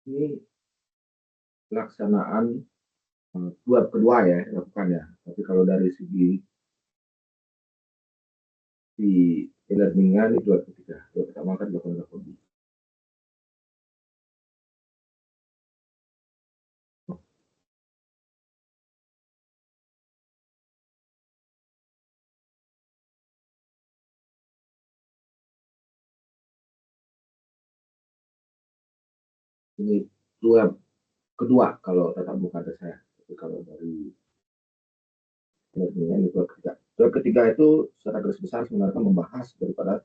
Ini pelaksanaan web kedua ya dilakukan ya. Tapi kalau dari segi di e-learning-nya ini web ketiga. Web pertama kan dilakukan oleh. Ini web kedua kalau tatap muka dari saya. Tapi kalau dari e-learning-nya ini web ketiga. Web ketiga itu secara garis besar sebenarnya membahas daripada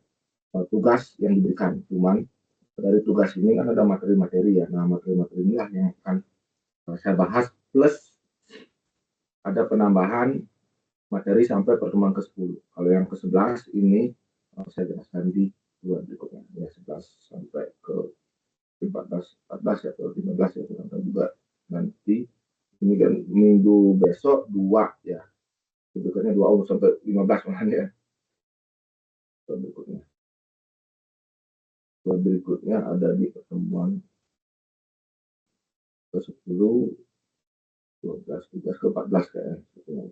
tugas yang diberikan. Cuman dari tugas ini kan ada materi-materi ya. Nah, materi-materi inilah yang akan saya bahas plus ada penambahan materi sampai pertemuan ke-10. Kalau yang ke-11 ini saya jelaskan di bulan berikutnya. Ya 11 sampai ke 14 ya, atau 15 ya, kurang tahu juga nanti. Ini kan minggu besok 2 ya. Berikutnya 2 sampai 15 malahan ya. Berikutnya. Berikutnya ada di pertemuan ke-10, 12, 13, ke-14 kayaknya.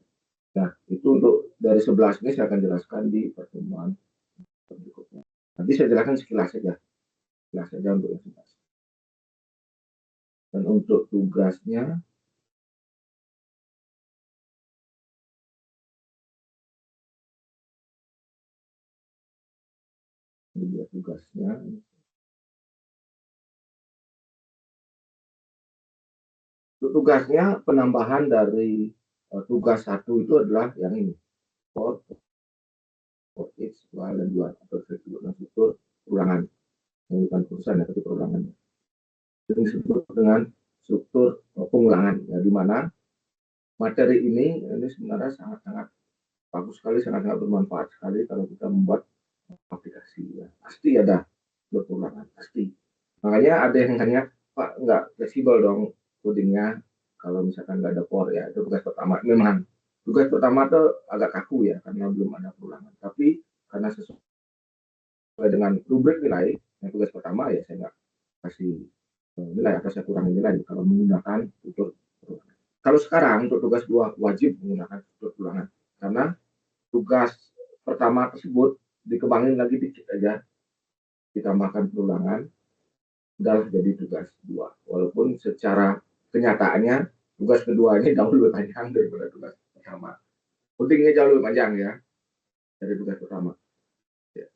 Nah, itu untuk dari 11 ini saya akan jelaskan di pertemuan berikutnya. Nanti saya jelaskan sekilas saja. Sekilas saja untuk yang 11. Dan untuk tugasnya, ini dia tugasnya. Untuk tugasnya penambahan dari tugas 1 itu adalah yang ini. For each while dan dua atau struktur ulangan. Yang bukan perusahaan ya, tapi perulangan. Itu disebut dengan struktur pengulangan. Ya, di mana materi ini sebenarnya sangat-sangat bagus sekali, sangat-sangat bermanfaat sekali kalau kita membuat aplikasi. Ya. Pasti ada pengulangan, pasti. Makanya ada yang nanya, Pak, nggak fleksibel dong codingnya kalau misalkan nggak ada core ya. Itu tugas pertama. Memang tugas pertama tuh agak kaku ya karena belum ada perulangan. Tapi karena sesuai dengan rubrik nilai, yang tugas pertama ya saya nggak kasih nilai atau saya kurangi nilai kalau menggunakan tutur perulangan. Kalau sekarang untuk tugas 2 wajib menggunakan tutur perulangan karena tugas pertama tersebut dikembangin lagi dikit aja, ditambahkan perulangan, udah jadi tugas 2. Walaupun secara kenyataannya tugas kedua ini jauh lebih panjang daripada tugas pertama. Codingnya jauh lebih panjang ya dari tugas pertama. Ya.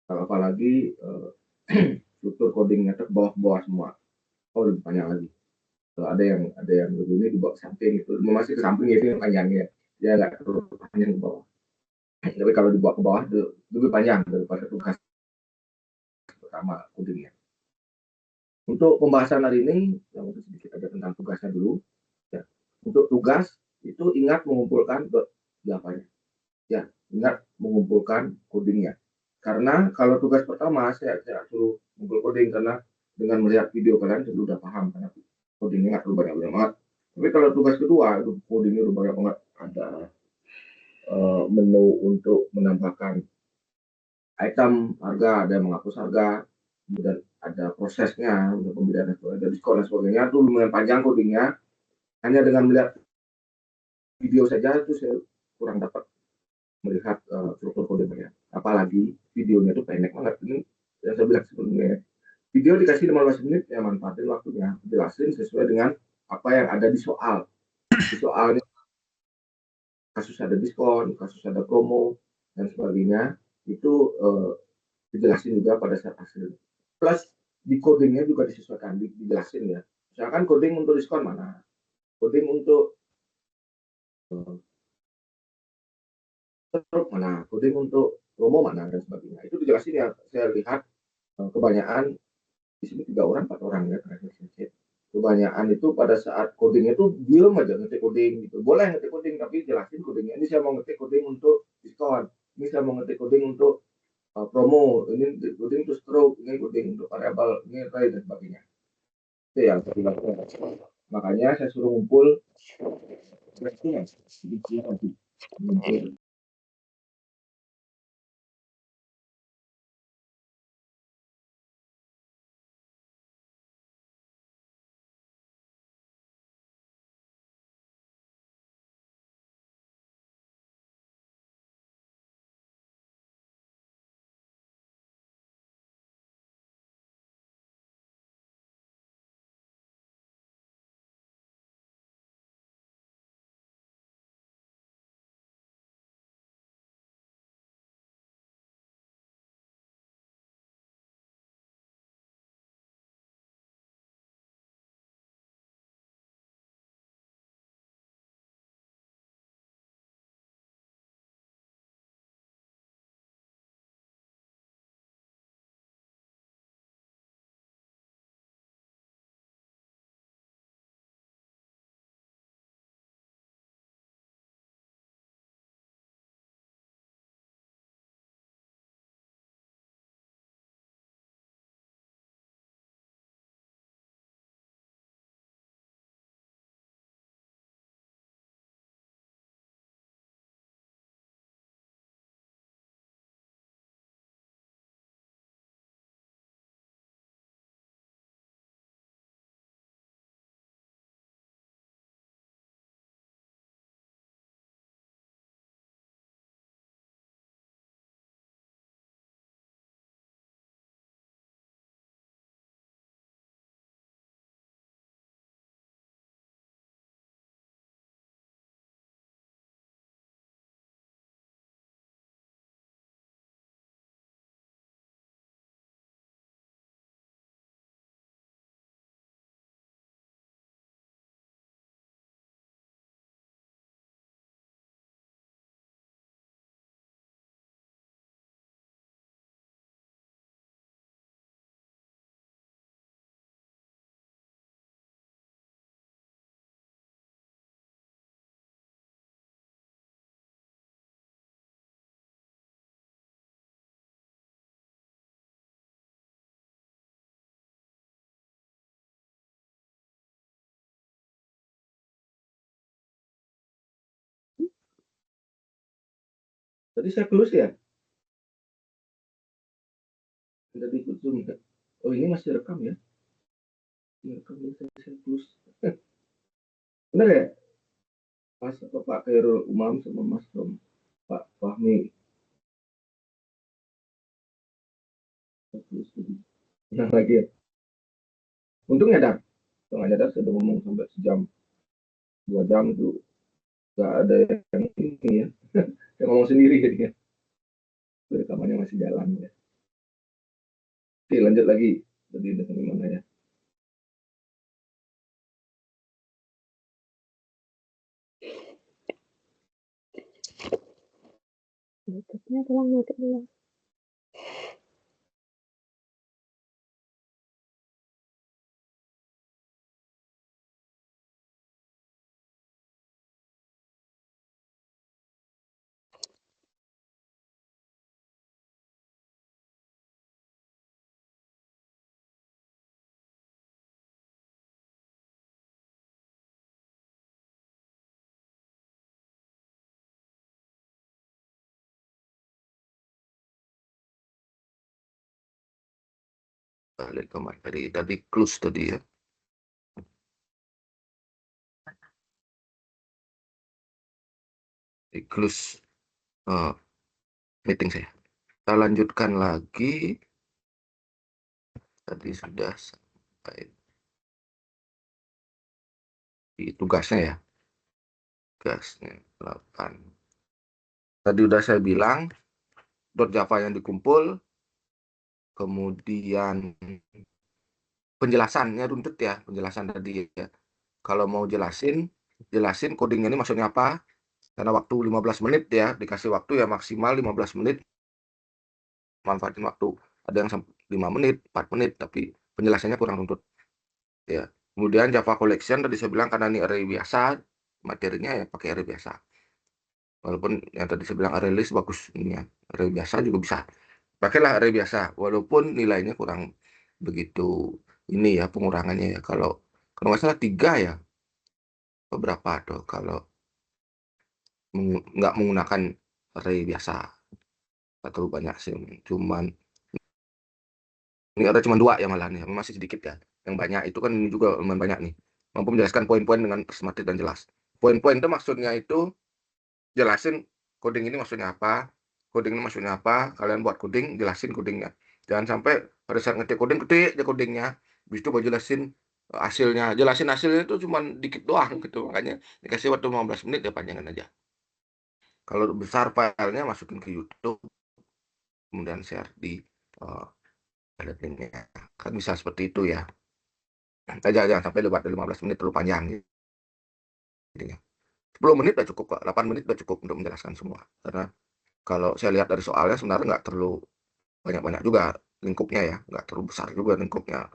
Kalau apalagi struktur codingnya ke bawah-bawah semua, oh lebih panjang lagi. Kalau ada yang begini di bawah samping itu, masih ke samping itu yang panjangnya, dia nggak terlalu panjang ke bawah. Tapi kalau dibawa ke bawah lebih panjang daripada tugas pertama codingnya. Untuk pembahasan hari ini, yang sedikit aja tentang tugasnya dulu. Ya. Untuk tugas itu ingat mengumpulkan jawabannya. Ya, ingat mengumpulkan codingnya. Karena kalau tugas pertama saya suruh mengumpul coding karena dengan melihat video kalian saya sudah paham karena codingnya nggak terlalu banyak banget. Tapi kalau tugas kedua itu codingnya udah banyak banget. Ada menu untuk menambahkan item harga, ada menghapus harga, kemudian ada prosesnya untuk pembelian ada diskon dan sebagainya. Itu lumayan panjang codingnya. Hanya dengan melihat video saja itu saya kurang dapat melihat struktur kodenya. Apalagi videonya itu pendek banget. Ini yang saya bilang sebelumnya. Video dikasih 15 menit ya manfaatin waktunya. Jelasin sesuai dengan apa yang ada di soal. Di soal ini kasus ada diskon, kasus ada promo dan sebagainya itu dijelasin juga pada saat hasil. Plus di codingnya juga disesuaikan, dijelasin ya. Misalkan coding untuk diskon mana, coding untuk mana, coding untuk promo mana dan sebagainya. Itu dijelasin ya. Saya lihat kebanyakan di sini 3 orang 4 orang ya terakhir. Kebanyakan itu pada saat codingnya itu diem aja ngetik coding gitu. Boleh ngetik coding tapi jelasin codingnya. Ini saya mau ngetik coding untuk diskon. Ini saya mau ngetik coding untuk promo. Ini coding untuk stroke. Ini coding untuk variabel. Ini rate dan sebagainya. Itu yang saya lakukan. Makanya saya suruh ngumpul. Tadi saya close ya? Tadi zoom ya? Oh ini masih rekam ya? Ini rekam ini saya close. Benar ya? Mas Pak Khairul Umam sama Mas Pak Fahmi. Yang lagi ya? Untungnya dah. Setengah nyadar saya udah ngomong sampai sejam, 2 jam itu nggak ada yang ini ya. Saya ngomong sendiri jadinya. Rekamannya masih jalan ya. Oke lanjut lagi. Tadi dengan mana ya? Berikutnya tolong mati dulu. Balik ke materi tadi close tadi ya. Di close meeting saya. Kita lanjutkan lagi. Tadi sudah sampai di tugasnya ya. Tugasnya 8. Tadi udah saya bilang .java yang dikumpul, kemudian penjelasannya runtut ya, penjelasan tadi ya. Kalau mau jelasin codingnya ini maksudnya apa, karena waktu 15 menit ya, dikasih waktu ya maksimal 15 menit, manfaatin waktu. Ada yang 5 menit, 4 menit, tapi penjelasannya kurang runtut. Ya. Kemudian Java Collection tadi saya bilang karena ini array biasa, materinya ya pakai array biasa. Walaupun yang tadi saya bilang array list bagus ini ya, array biasa juga bisa. Pakailah array biasa, walaupun nilainya kurang begitu ini ya pengurangannya ya. Kalau nggak salah 3 ya, beberapa tuh kalau nggak menggunakan array biasa. Nggak terlalu banyak sih, cuman ini ada cuma 2 ya malahan ya, masih sedikit ya. Yang banyak itu kan ini juga lumayan banyak nih. Mampu menjelaskan poin-poin dengan sistematis dan jelas. Poin-poin itu maksudnya itu jelasin coding ini maksudnya apa, coding ini maksudnya apa, kalian buat coding, jelasin codingnya. Jangan sampai pada saat ngetik coding, ketik aja codingnya, habis itu baru jelasin hasilnya. Jelasin hasilnya itu cuma dikit doang gitu, makanya dikasih waktu 15 menit ya panjangin aja. Kalau besar filenya masukin ke YouTube, kemudian share di linknya. Kan bisa seperti itu ya. Jangan sampai lewat 15 menit terlalu panjang gitu. 10 menit udah cukup kok, 8 menit udah cukup untuk menjelaskan semua. Karena kalau saya lihat dari soalnya sebenarnya nggak terlalu banyak-banyak juga lingkupnya ya, nggak terlalu besar juga lingkupnya.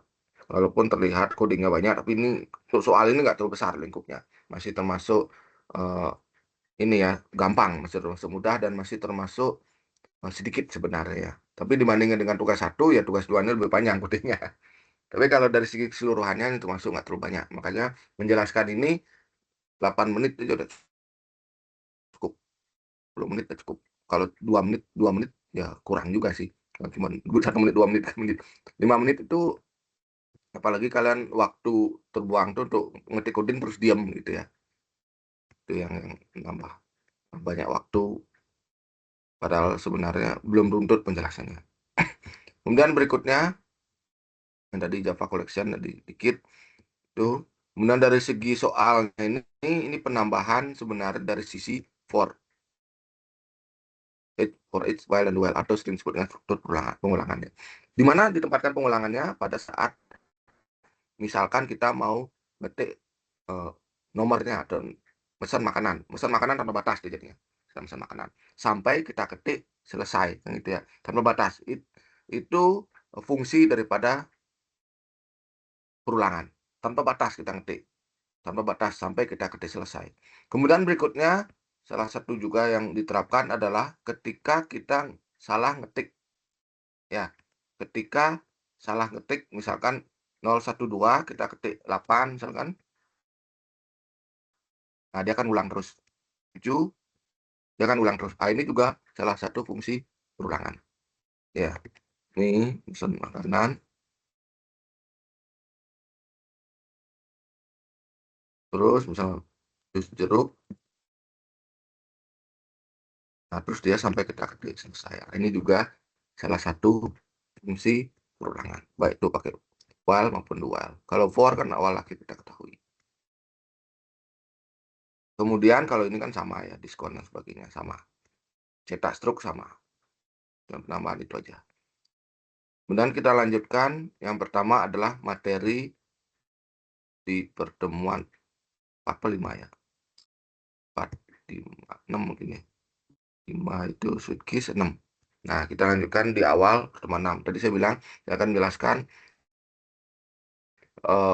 Walaupun terlihat codingnya banyak, tapi ini untuk soal ini nggak terlalu besar lingkupnya. Masih termasuk ini ya, gampang, masih termasuk mudah dan masih termasuk sedikit sebenarnya ya. Tapi dibandingkan dengan tugas 1 ya tugas 2 ini lebih panjang codingnya. Tapi kalau dari segi keseluruhannya ini termasuk nggak terlalu banyak. Makanya menjelaskan ini 8 menit itu udah cukup. 10 menit udah cukup. Kalau 2 menit ya kurang juga sih. Cuma 1 menit, 2 menit, 5 menit itu apalagi kalian waktu terbuang tuh untuk ngetik coding terus diam gitu ya. Itu yang nambah banyak waktu padahal sebenarnya belum runtut penjelasannya. Kemudian berikutnya yang tadi Java Collection tadi dikit tuh. Kemudian dari segi soalnya ini penambahan sebenarnya dari sisi for each while and while atau sering disebut dengan struktur pengulangannya. Di mana ditempatkan pengulangannya pada saat misalkan kita mau ngetik nomornya dan pesan makanan tanpa batas jadinya, pesan makanan sampai kita ketik selesai gitu ya, tanpa batas. Itu fungsi daripada perulangan, tanpa batas kita ngetik, tanpa batas sampai kita ketik selesai. Kemudian berikutnya salah satu juga yang diterapkan adalah ketika kita salah ngetik ya, ketika salah ngetik misalkan 012 kita ketik 8 misalkan, nah dia akan ulang terus 7 dia kan ulang terus. Ini juga salah satu fungsi perulangan. Ya, ini pesan makanan. Terus misal jus jeruk. Nah, terus dia sampai kita ketik selesai. Ini juga salah satu fungsi perulangan. Baik itu pakai while maupun do while. Kalau for kan awal akhir kita ketahui. Kemudian kalau ini kan sama ya, diskon dan sebagainya sama. Cetak struk sama. Dan penambahan itu aja. Kemudian kita lanjutkan. Yang pertama adalah materi di pertemuan 5 ya. 4, 5, 6 mungkin ya. 5 itu sweet kiss 6. Nah, kita lanjutkan di awal pertemuan 6. Tadi saya bilang, saya akan menjelaskan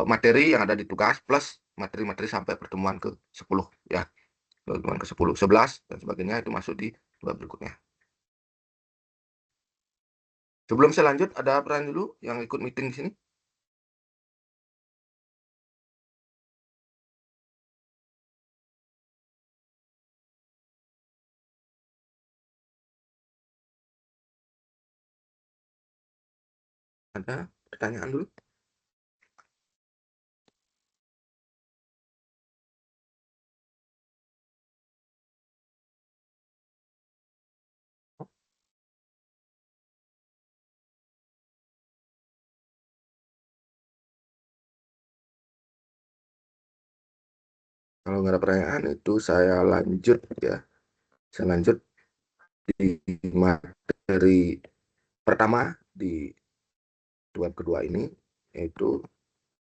materi yang ada di tugas plus materi-materi sampai pertemuan ke-10 ya. Pertemuan ke-10, 11 dan sebagainya itu masuk di dua berikutnya. Sebelum saya lanjut, ada peran dulu yang ikut meeting di sini? Ada pertanyaan dulu? Kalau nggak ada pertanyaan itu saya lanjut ya. Saya lanjut di materi pertama di web kedua ini, yaitu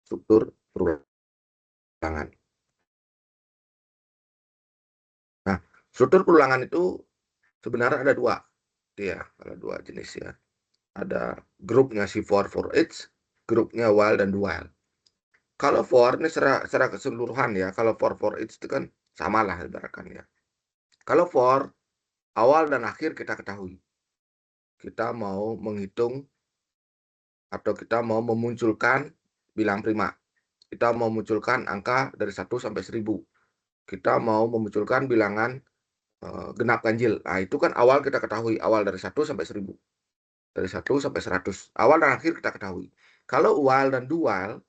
struktur perulangan. Nah, struktur perulangan itu sebenarnya ada dua, ya, ada dua jenis ya. Ada grupnya si for each, grupnya while dan do while. Kalau for ini secara keseluruhan ya, kalau for each itu kan samalah ibaratkan ya. Kalau for awal dan akhir kita ketahui. Kita mau menghitung atau kita mau memunculkan bilang prima. Kita mau memunculkan angka dari 1 sampai 1000. Kita mau memunculkan bilangan genap ganjil. Nah, itu kan awal kita ketahui, awal dari 1 sampai 1000. Dari 1 sampai 100. Awal dan akhir kita ketahui. Kalau while dan do while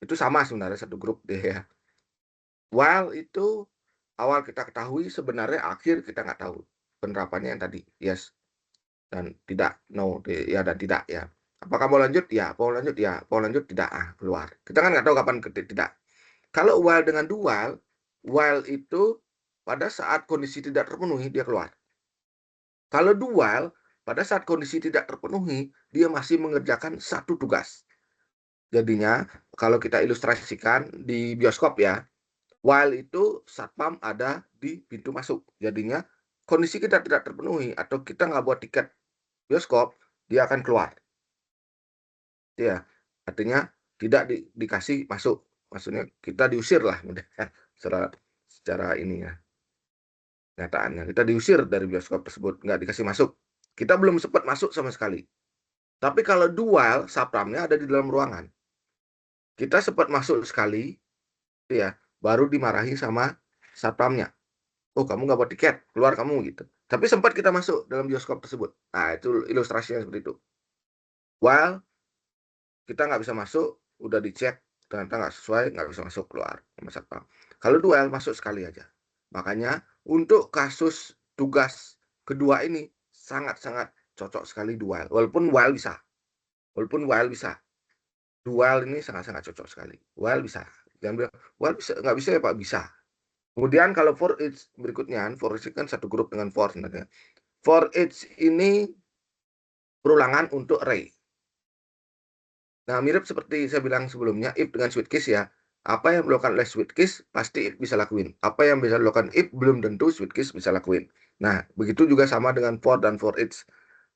itu sama sebenarnya satu grup deh ya. While itu awal kita ketahui, sebenarnya akhir kita nggak tahu. Penerapannya yang tadi, yes dan tidak, no, ya dan tidak ya. Apakah mau lanjut? Ya, mau lanjut ya, mau lanjut tidak, keluar. Kita kan nggak tahu kapan ketik tidak. Kalau while dengan do while itu pada saat kondisi tidak terpenuhi dia keluar. Kalau do while pada saat kondisi tidak terpenuhi dia masih mengerjakan satu tugas. Jadinya kalau kita ilustrasikan di bioskop ya, while itu satpam ada di pintu masuk. Jadinya kondisi kita tidak terpenuhi atau kita nggak buat tiket bioskop, dia akan keluar. Ya, artinya tidak dikasih masuk. Maksudnya kita diusir lah secara ini ya. Nyataannya kita diusir dari bioskop tersebut, nggak dikasih masuk. Kita belum sempat masuk sama sekali. Tapi kalau dual, satpamnya ada di dalam ruangan. Kita sempat masuk sekali, ya, baru dimarahi sama satpamnya. Oh, kamu nggak buat tiket, keluar kamu gitu. Tapi sempat kita masuk dalam bioskop tersebut. Nah, itu ilustrasinya seperti itu. While kita nggak bisa masuk, udah dicek, ternyata nggak sesuai, nggak bisa masuk, keluar sama satpam. Kalau dual, masuk sekali aja. Makanya untuk kasus tugas kedua ini sangat-sangat cocok sekali dual. Walaupun while bisa. Dual ini sangat-sangat cocok sekali. While bisa. Jangan bilang, while bisa, nggak bisa ya Pak? Bisa. Kemudian kalau for each berikutnya, for each kan satu grup dengan for sebenarnya. For each ini perulangan untuk array. Nah, mirip seperti saya bilang sebelumnya, if dengan sweet kiss ya. Apa yang dilakukan oleh sweet kiss, pasti if bisa lakuin. Apa yang bisa dilakukan if, belum tentu sweet kiss bisa lakuin. Nah, begitu juga sama dengan for dan for each.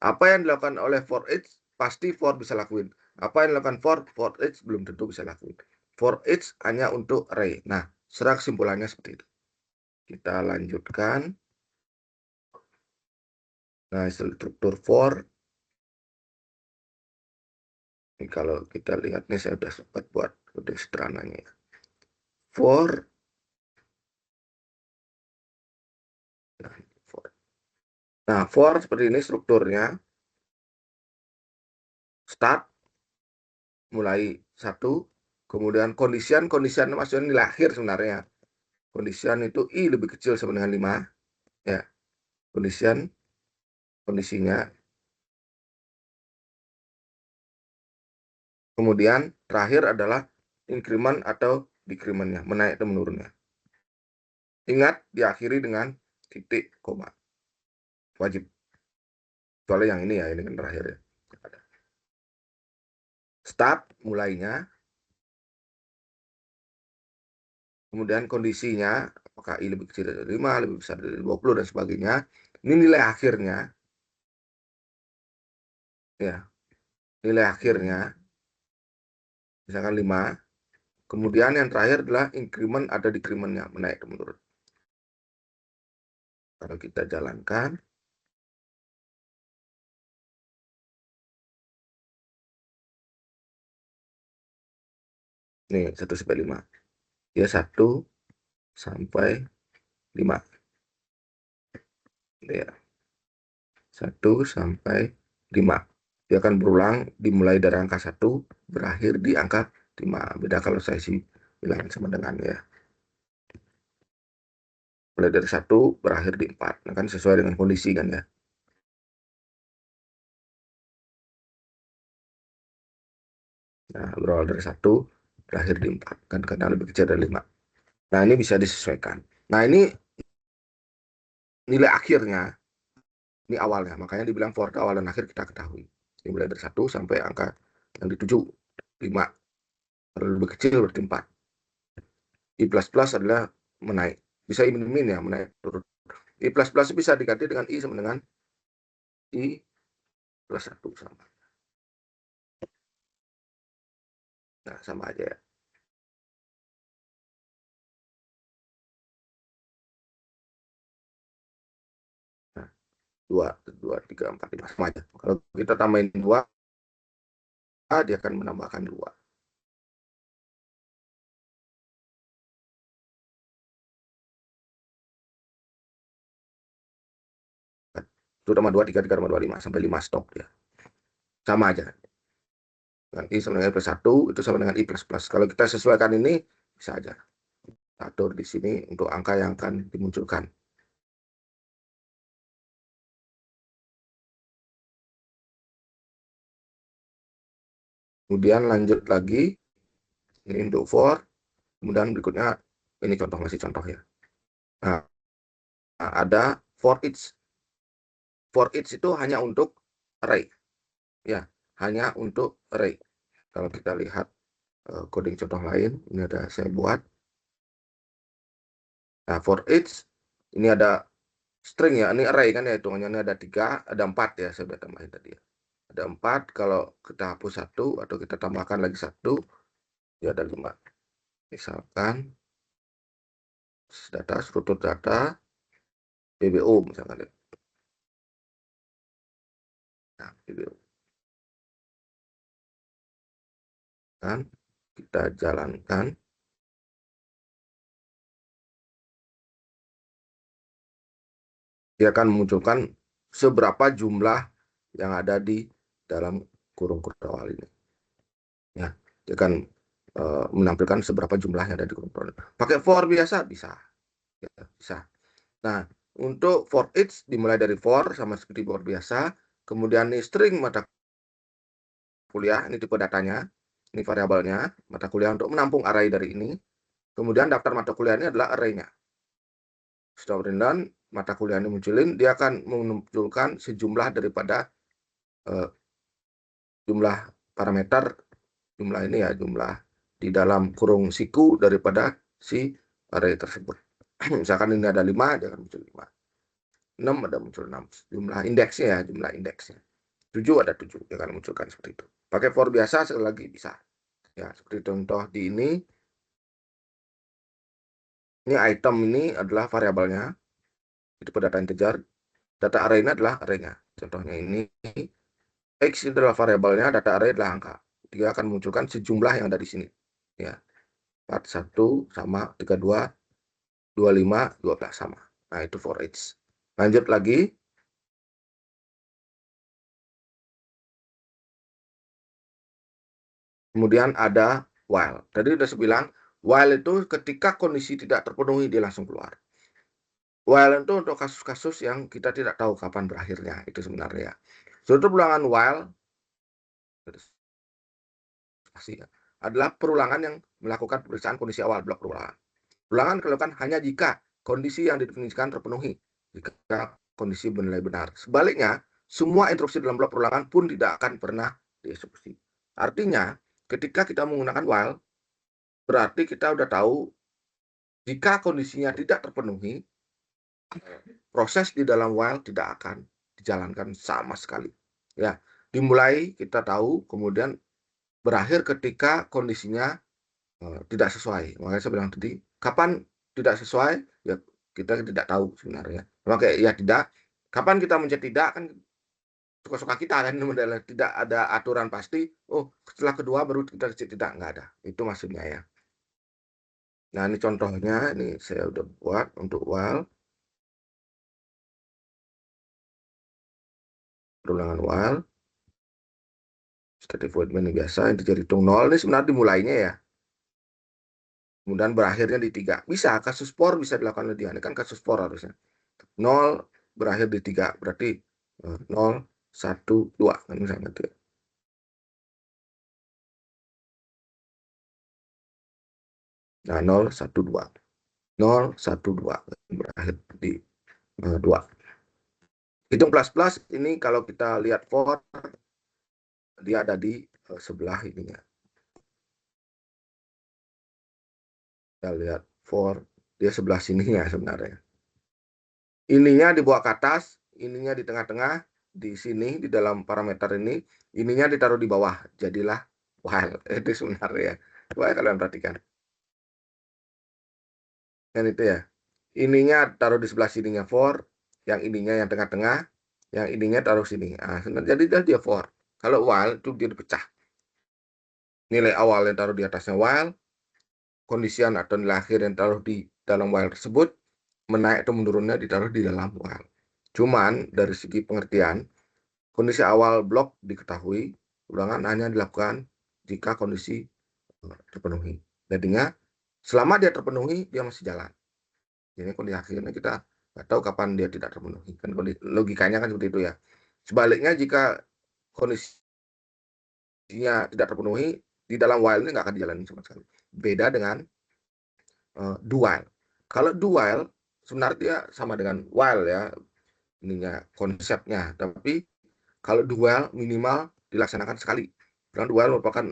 Apa yang dilakukan oleh for each, pasti for bisa lakuin. Apa yang dilakukan for each, belum tentu bisa lakuin. For each hanya untuk array. Nah, secara kesimpulannya seperti itu. Kita lanjutkan. Nah, struktur for. Ini kalau kita lihat nih, saya sudah sempat buat kode sederhananya. For Nah, for seperti ini strukturnya. Start, mulai 1, kemudian condition maksudnya nilai akhir sebenarnya. Condition itu I lebih kecil sama dengan 5. Ya, kondisinya. Kemudian terakhir adalah increment atau decrement-nya, menaik atau menurunnya. Ingat, diakhiri dengan titik, koma. Wajib. Soalnya yang ini ya, ini kan terakhir ya. Start, mulainya. Kemudian kondisinya, apakah I lebih kecil dari 5, lebih besar dari 20, dan sebagainya. Ini nilai akhirnya. Ya, nilai akhirnya. Misalkan 5. Kemudian yang terakhir adalah increment ada decrement-nya, menaik atau menurun. Kalau kita jalankan, nih 1 sampai 5. Ya 1 sampai 5. Ya, 1 sampai 5. Dia akan berulang dimulai dari angka 1, berakhir di angka 5. Beda kalau saya sih bilangan sama dengan ya. Mulai dari 1, berakhir di 4. Nah, kan sesuai dengan kondisi kan ya. Nah, berawal dari 1, berakhir di 4. Kan karena lebih kecil dari 5. Nah, ini bisa disesuaikan. Nah, ini nilai akhirnya. Ini awalnya, makanya dibilang for awal dan akhir kita ketahui. Ini mulai dari 1 sampai angka yang dituju 5. Kalau lebih kecil berarti 4. I++ adalah menaik. Bisa I min ya, menaik turun. I++ bisa diganti dengan I sama dengan I plus 1 sama. Nah, sama aja ya. Nah, 2, 3, 4, 5 sama aja. Kalau kita tambahin 2, dia akan menambahkan 2. 1 tambah 2, 3 tambah 2, 5. Sampai 5 stop ya. Sama aja. Dengan I sama dengan I plus 1, itu sama dengan I plus plus. Kalau kita sesuaikan ini, bisa aja. Atur di sini untuk angka yang akan dimunculkan. Kemudian lanjut lagi, ini untuk for, kemudian berikutnya, ini contoh, masih contoh ya. Nah, ada for each. For each itu hanya untuk array. Ya, hanya untuk array. Kalau kita lihat coding contoh lain, ini ada saya buat. Nah, for each, ini ada string ya, ini array kan ya, hitungannya ini ada 3, ada 4 ya, saya sudah tambahin tadi ya. Ada 4, kalau kita hapus 1 atau kita tambahkan lagi 1, ya ada 5. Misalkan data, struktur data, PBO misalkan ya. Nah, PBO. Kan kita jalankan. Dia akan memunculkan seberapa jumlah yang ada di dalam kurung awal ini. Ya, dia akan menampilkan seberapa jumlah yang ada di kurung awal. Pakai for biasa bisa. Ya, bisa. Nah, untuk for each dimulai dari for sama seperti for biasa. Kemudian nih string mata kuliah, ini tipe datanya, ini variabelnya, mata kuliah untuk menampung array dari ini. Kemudian daftar mata kuliah ini adalah array-nya. Setelah dan mata kuliah ini munculin, dia akan memunculkan sejumlah daripada jumlah parameter, jumlah ini ya, jumlah di dalam kurung siku daripada si array tersebut. Misalkan ini ada 5, dia akan muncul 5. 6 ada muncul 6. Jumlah indeksnya ya, jumlah indeksnya. 7 ada 7, dia akan munculkan seperti itu. Pakai for biasa sekali lagi bisa. Ya, seperti contoh di ini. Ini item ini adalah variabelnya. Itu data integer. Data array ini adalah array-nya. Contohnya ini X itu adalah variabelnya, data array adalah angka. Dia akan munculkan sejumlah yang ada di sini. Ya. 41 sama 32, 25, 12 sama. Nah, itu for each. Lanjut lagi. Kemudian ada while. Tadi udah saya bilang, while itu ketika kondisi tidak terpenuhi dia langsung keluar. While itu untuk kasus-kasus yang kita tidak tahu kapan berakhirnya, itu sebenarnya. Suatu perulangan while adalah perulangan yang melakukan pemeriksaan kondisi awal blok perulangan. Perulangan dilakukan hanya jika kondisi yang didefinisikan terpenuhi, jika kondisi bernilai benar. Sebaliknya, semua interupsi dalam blok perulangan pun tidak akan pernah dieksekusi. Artinya, ketika kita menggunakan while, berarti kita udah tahu jika kondisinya tidak terpenuhi, proses di dalam while tidak akan dijalankan sama sekali. Ya, dimulai kita tahu, kemudian berakhir ketika kondisinya tidak sesuai. Makanya saya bilang tadi, kapan tidak sesuai, ya kita tidak tahu sebenarnya. Maka ya tidak, kapan kita mencet tidak kan suka-suka kita kan, tidak ada aturan pasti. Oh, setelah kedua baru kita cek tidak, nggak ada. Itu maksudnya ya. Nah, ini contohnya, ini saya udah buat untuk while. Perulangan while. Static void main biasa, yang hitung 0, ini sebenarnya dimulainya ya. Kemudian berakhirnya di 3. Bisa, kasus for bisa dilakukan lebih. Ini kan kasus for harusnya. 0 berakhir di 3. Berarti 0, 1, 2. Kan misalnya itu. Nah, 0, 1, 2. 0, 1, 2. Berakhir di 2. Hitung plus-plus ini kalau kita lihat for, dia ada di sebelah ininya. Kita lihat for, dia sebelah sininya sebenarnya. Ininya dibawa ke atas, ininya di tengah-tengah, di sini, di dalam parameter ini, ininya ditaruh di bawah, jadilah while. Itu sebenarnya. Coba kalian perhatikan. Dan itu ya. Ininya taruh di sebelah sininya for, yang ininya yang tengah-tengah, yang ininya taruh sini. Nah, jadi dia for. Kalau while itu dia dipecah. Nilai awal yang taruh di atasnya while, kondisian atau nilai akhir yang taruh di dalam while tersebut, menaik atau menurunnya ditaruh di dalam while. Cuman dari segi pengertian, kondisi awal blok diketahui, ulangan hanya dilakukan jika kondisi terpenuhi. Jadinya, selama dia terpenuhi, dia masih jalan. Jadi kondisi akhirnya kita nggak tahu kapan dia tidak terpenuhi. Kan logikanya kan seperti itu ya. Sebaliknya, jika kondisinya tidak terpenuhi, di dalam while ini nggak akan dijalani sama sekali. Beda dengan do while. Kalau do while, sebenarnya dia sama dengan while ya, ininya konsepnya. Tapi kalau do while minimal dilaksanakan sekali. Dan do while merupakan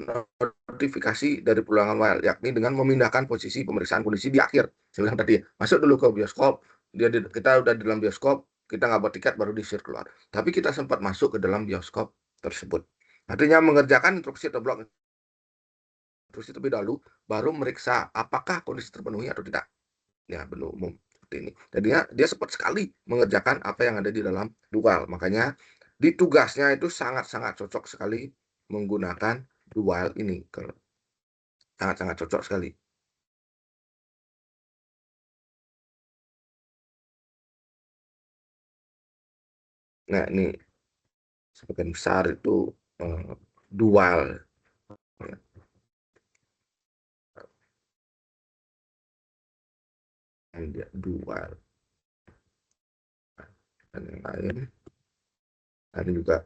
notifikasi dari perulangan while, yakni dengan memindahkan posisi pemeriksaan kondisi di akhir. Saya bilang tadi, masuk dulu ke bioskop, kita udah di dalam bioskop, kita nggak buat tiket, baru disir keluar. Tapi kita sempat masuk ke dalam bioskop tersebut. Artinya mengerjakan instruksi atau blok instruksi terlebih dahulu, baru meriksa apakah kondisi terpenuhi atau tidak. Ya, benar umum seperti ini. Jadinya dia cepat sekali mengerjakan apa yang ada di dalam dual. Makanya di tugasnya itu sangat-sangat cocok sekali menggunakan dual ini. Sangat-sangat cocok sekali. Nah, ini sebagian besar itu dual. Dia dual. Dan yang lain ada juga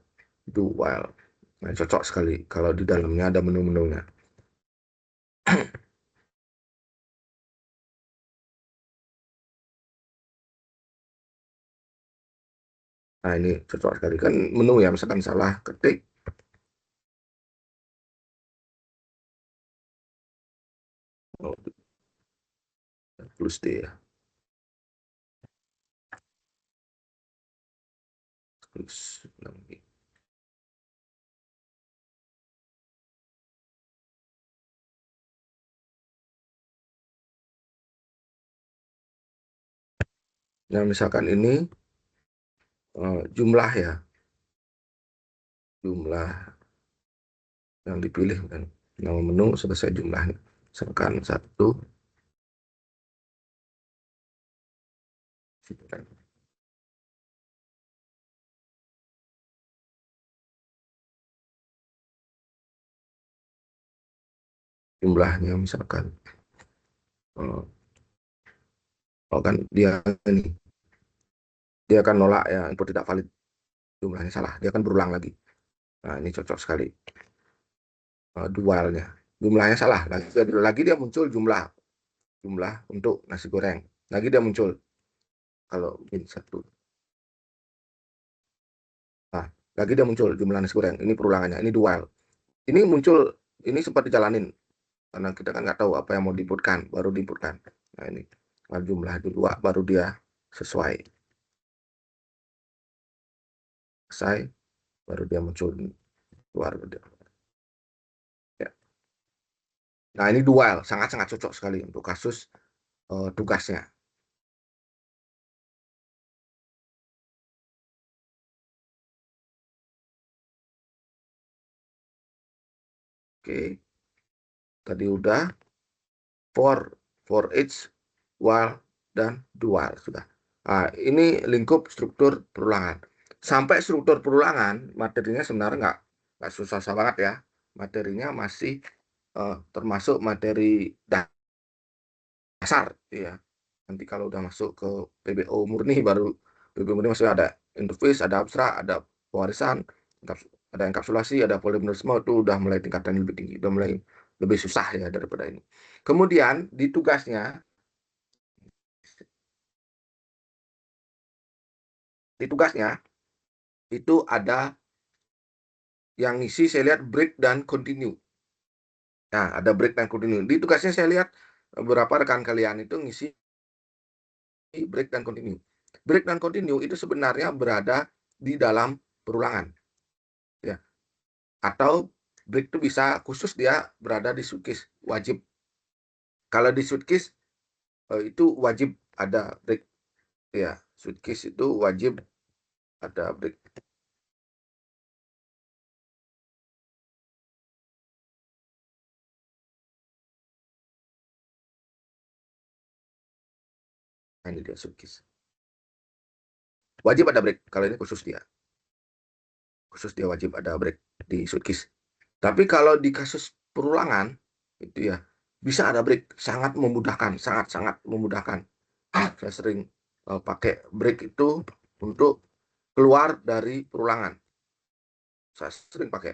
dual. Nah, cocok sekali kalau di dalamnya ada menu-menunya. Nah, ini cocok sekali kan menu ya, misalkan salah ketik. Oh, plus D ya. Plus nah, misalkan ini jumlah ya, jumlah yang dipilih kan, nama menu selesai jumlahnya, misalkan 1. jumlahnya misalkan oh, oh kan dia ini dia akan nolak ya, input tidak valid, jumlahnya salah, dia akan berulang lagi. Nah ini cocok sekali dualnya, jumlahnya salah lagi dia muncul jumlah untuk nasi goreng, lagi dia muncul kalau min 1. Nah, lagi dia muncul jumlah nasi goreng, ini perulangannya, ini dual. Ini muncul, ini sempat dijalanin, karena kita kan nggak tahu apa yang mau diinputkan, baru diinputkan. Nah ini, jumlah itu 2, baru dia selesai, baru dia muncul keluar. Ya. Nah ini dual, sangat-sangat cocok sekali untuk kasus tugasnya. Oke, tadi udah for each, while, dan dual sudah. Nah, ini lingkup struktur perulangan. Sampai struktur perulangan, materinya sebenarnya nggak susah-susah banget ya. Materinya masih termasuk materi dasar, ya. Nanti kalau udah masuk ke PBO murni, baru PBO murni masih ada interface, ada abstrak, ada pewarisan, ada enkapsulasi, ada polimerisme, itu udah mulai tingkatan lebih tinggi, udah mulai lebih susah ya daripada ini. Kemudian di tugasnya itu ada yang ngisi, saya lihat break dan continue. Nah, ada break dan continue. Di tugasnya saya lihat beberapa rekan kalian itu ngisi break dan continue. Break dan continue itu sebenarnya berada di dalam perulangan, ya. Atau break itu bisa khusus dia berada di switch wajib. Kalau di switch itu wajib ada break, ya. Switch itu wajib ada break. Nah, ini dia switch. Wajib ada break. Kalau ini khusus dia wajib ada break di switch. Tapi kalau di kasus perulangan itu ya bisa ada break, sangat memudahkan, sangat-sangat memudahkan. Saya sering pakai break itu untuk keluar dari perulangan. Saya sering pakai.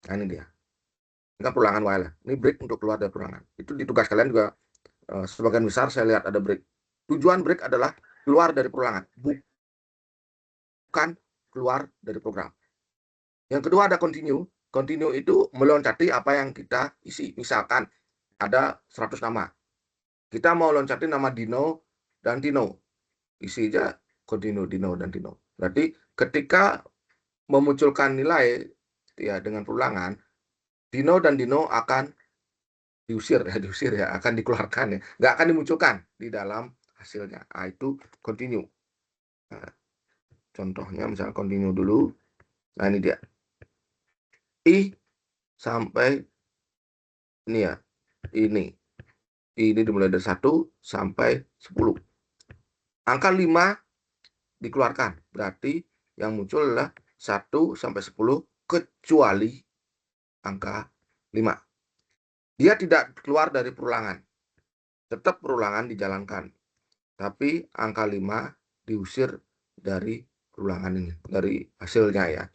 Nah, ini dia. Enggak perulangan while. Ini break untuk keluar dari perulangan. Itu di tugas kalian juga sebagian besar saya lihat ada break. Tujuan break adalah keluar dari perulangan, bukan keluar dari program. Yang kedua ada continue. Continue itu meloncati apa yang kita isi. Misalkan ada 100 nama. Kita mau loncatin nama Dino dan Tino. Isi aja continue Dino dan Tino. Berarti ketika memunculkan nilai ya dengan perulangan, Dino dan Dino akan diusir ya, akan dikeluarkan ya. Nggak akan dimunculkan di dalam hasilnya. Nah, itu continue. Nah, contohnya misalnya continue dulu. Nah, ini dia. I sampai ini ya. Ini dimulai dari 1 sampai 10. Angka 5 dikeluarkan. Berarti yang muncul adalah 1 sampai 10 kecuali angka 5. Dia tidak keluar dari perulangan. Tetap perulangan dijalankan. Tapi angka 5 diusir dari perulangan ini. Dari hasilnya ya.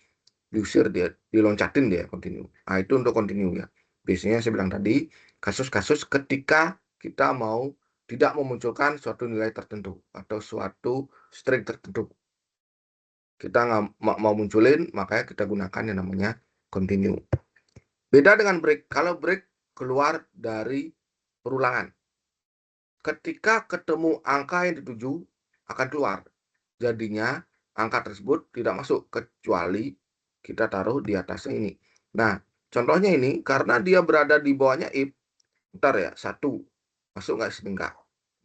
Diusir dia, diloncatin dia continue. Nah, itu untuk continue ya. Biasanya saya bilang tadi, kasus-kasus ketika kita mau tidak memunculkan suatu nilai tertentu atau suatu string tertentu. Kita nggak mau munculin, makanya kita gunakan yang namanya continue. Beda dengan break. Kalau break keluar dari perulangan. Ketika ketemu angka yang dituju, akan keluar. Jadinya angka tersebut tidak masuk, kecuali kita taruh di atasnya ini. Nah, contohnya ini, karena dia berada di bawahnya if, ntar ya, 1, masuk nggak sini nggak?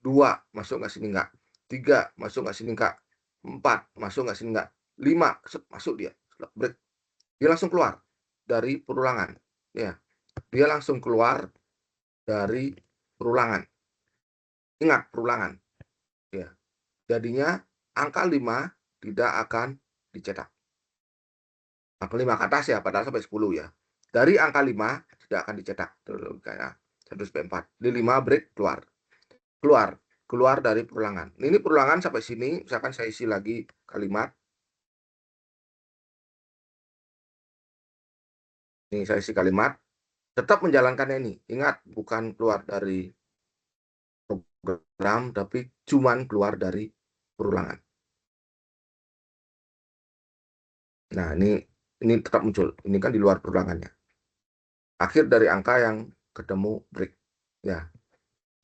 2, masuk nggak sini nggak? 3, masuk nggak sini nggak? 4, masuk nggak sini nggak? 5, masuk dia. Break. Dia langsung keluar dari perulangan. Ya, dia langsung keluar dari perulangan. Ingat, perulangan. Ya. Jadinya angka 5 tidak akan dicetak. Angka 5 ke atas ya, padahal sampai 10 ya. Dari angka 5 tidak akan dicetak. Itu logikanya. 1/4. Di 5 break keluar dari perulangan. Ini perulangan sampai sini, misalkan saya isi lagi kalimat. Ini saya isi kalimat, tetap menjalankannya ini. Ingat, bukan keluar dari program, tapi cuman keluar dari perulangan. Nah, ini tetap muncul. Ini kan di luar perulangannya. Akhir dari angka yang ketemu break. Ya.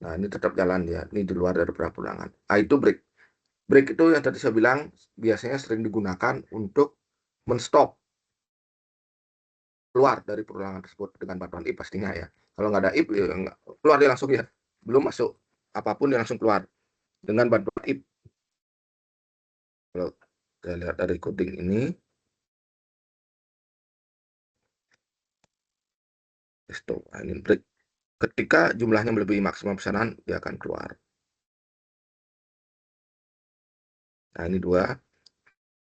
Nah, ini tetap jalan ya. Ini di luar dari perulangan. Ah, itu break. Break itu yang tadi saya bilang biasanya sering digunakan untuk menstop keluar dari perulangan tersebut dengan bantuan if pastinya ya. Kalau nggak ada if, ya keluar dia langsung ya. Belum masuk apapun dia langsung keluar dengan bantuan if. Kalau kita lihat dari coding ini, stop, ini break. Ketika jumlahnya melebihi maksimum pesanan, dia akan keluar. Nah, ini 2.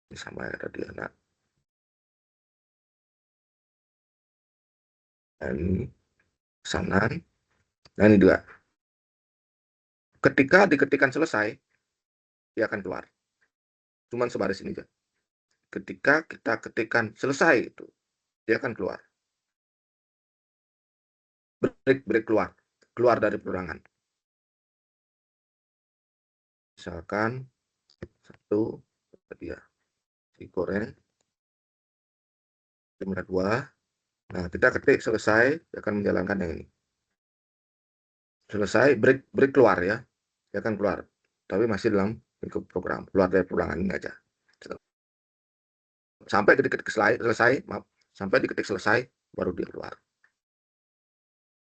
Ini sama ya tadi anak. Nah, ini pesanan. Nah, ini 2. Ketika diketikkan selesai, dia akan keluar. Cuman sebaris ini aja. Ketika kita ketikkan selesai, itu dia akan keluar. Break keluar dari perulangan. Misalkan 1 tadi ya, digoreng, jumlah 2. Nah, kita ketik selesai, dia akan menjalankan yang ini. Selesai, break keluar ya, dia akan keluar. Tapi masih dalam lingkup program, keluar dari perulangan ini aja. Sampai diketik selesai, maaf, sampai diketik selesai, baru dia keluar.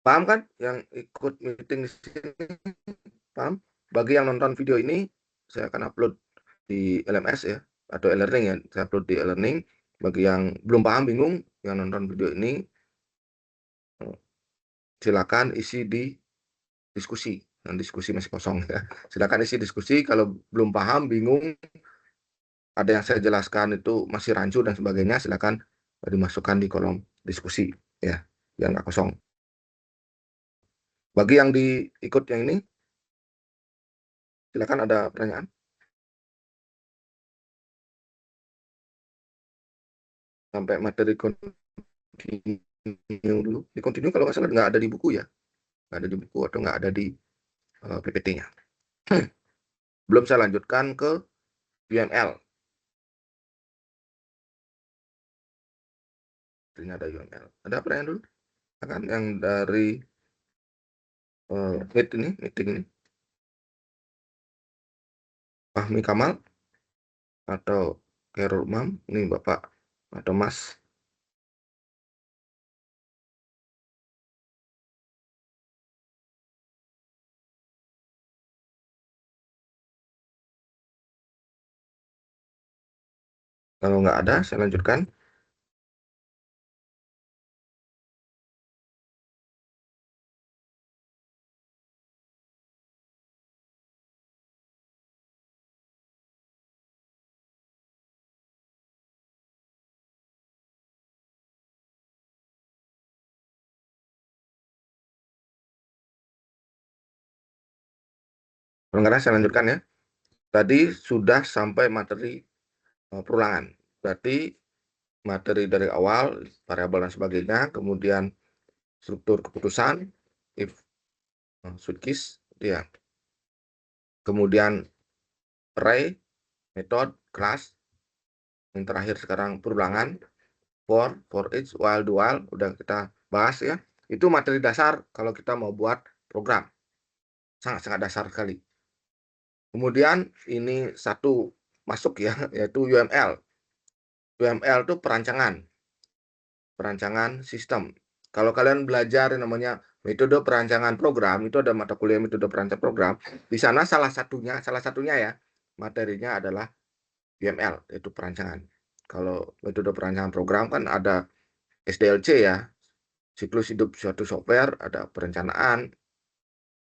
Paham kan yang ikut meeting di sini? Paham? Bagi yang nonton video ini, saya akan upload di LMS ya, atau e-learning ya, saya upload di e-learning. Bagi yang belum paham, bingung, yang nonton video ini, silakan isi di diskusi. Dan diskusi masih kosong ya. Silakan isi diskusi. Kalau belum paham, bingung, ada yang saya jelaskan itu masih rancu dan sebagainya, silakan dimasukkan di kolom diskusi ya, biar nggak kosong. Bagi yang diikut yang ini, silakan ada pertanyaan. Sampai materi continue dulu. Di continue kalau nggak salah nggak ada di buku ya, nggak ada di buku atau nggak ada di PPT-nya. Belum saya lanjutkan ke UML. Ini ada UML. Ada pertanyaan dulu? Kan yang dari meeting ini. Fahmi Kamal atau Khairul Umam, ini Bapak atau Mas. Kalau nggak ada, saya lanjutkan. Kalau nggak ada, saya lanjutkan ya. Tadi sudah sampai materi perulangan. Berarti materi dari awal, variabel dan sebagainya, kemudian struktur keputusan, if, switch case, ya. Kemudian array, method, class. Yang terakhir sekarang perulangan, for each, while, do while, udah kita bahas ya. Itu materi dasar kalau kita mau buat program. Sangat-sangat dasar sekali. Kemudian ini satu masuk ya, yaitu UML. UML itu perancangan sistem. Kalau kalian belajar yang namanya metode perancangan program, itu ada mata kuliah metode perancangan program. Di sana salah satunya ya, materinya adalah UML, yaitu perancangan. Kalau metode perancangan program kan ada SDLC ya, siklus hidup suatu software, ada perencanaan,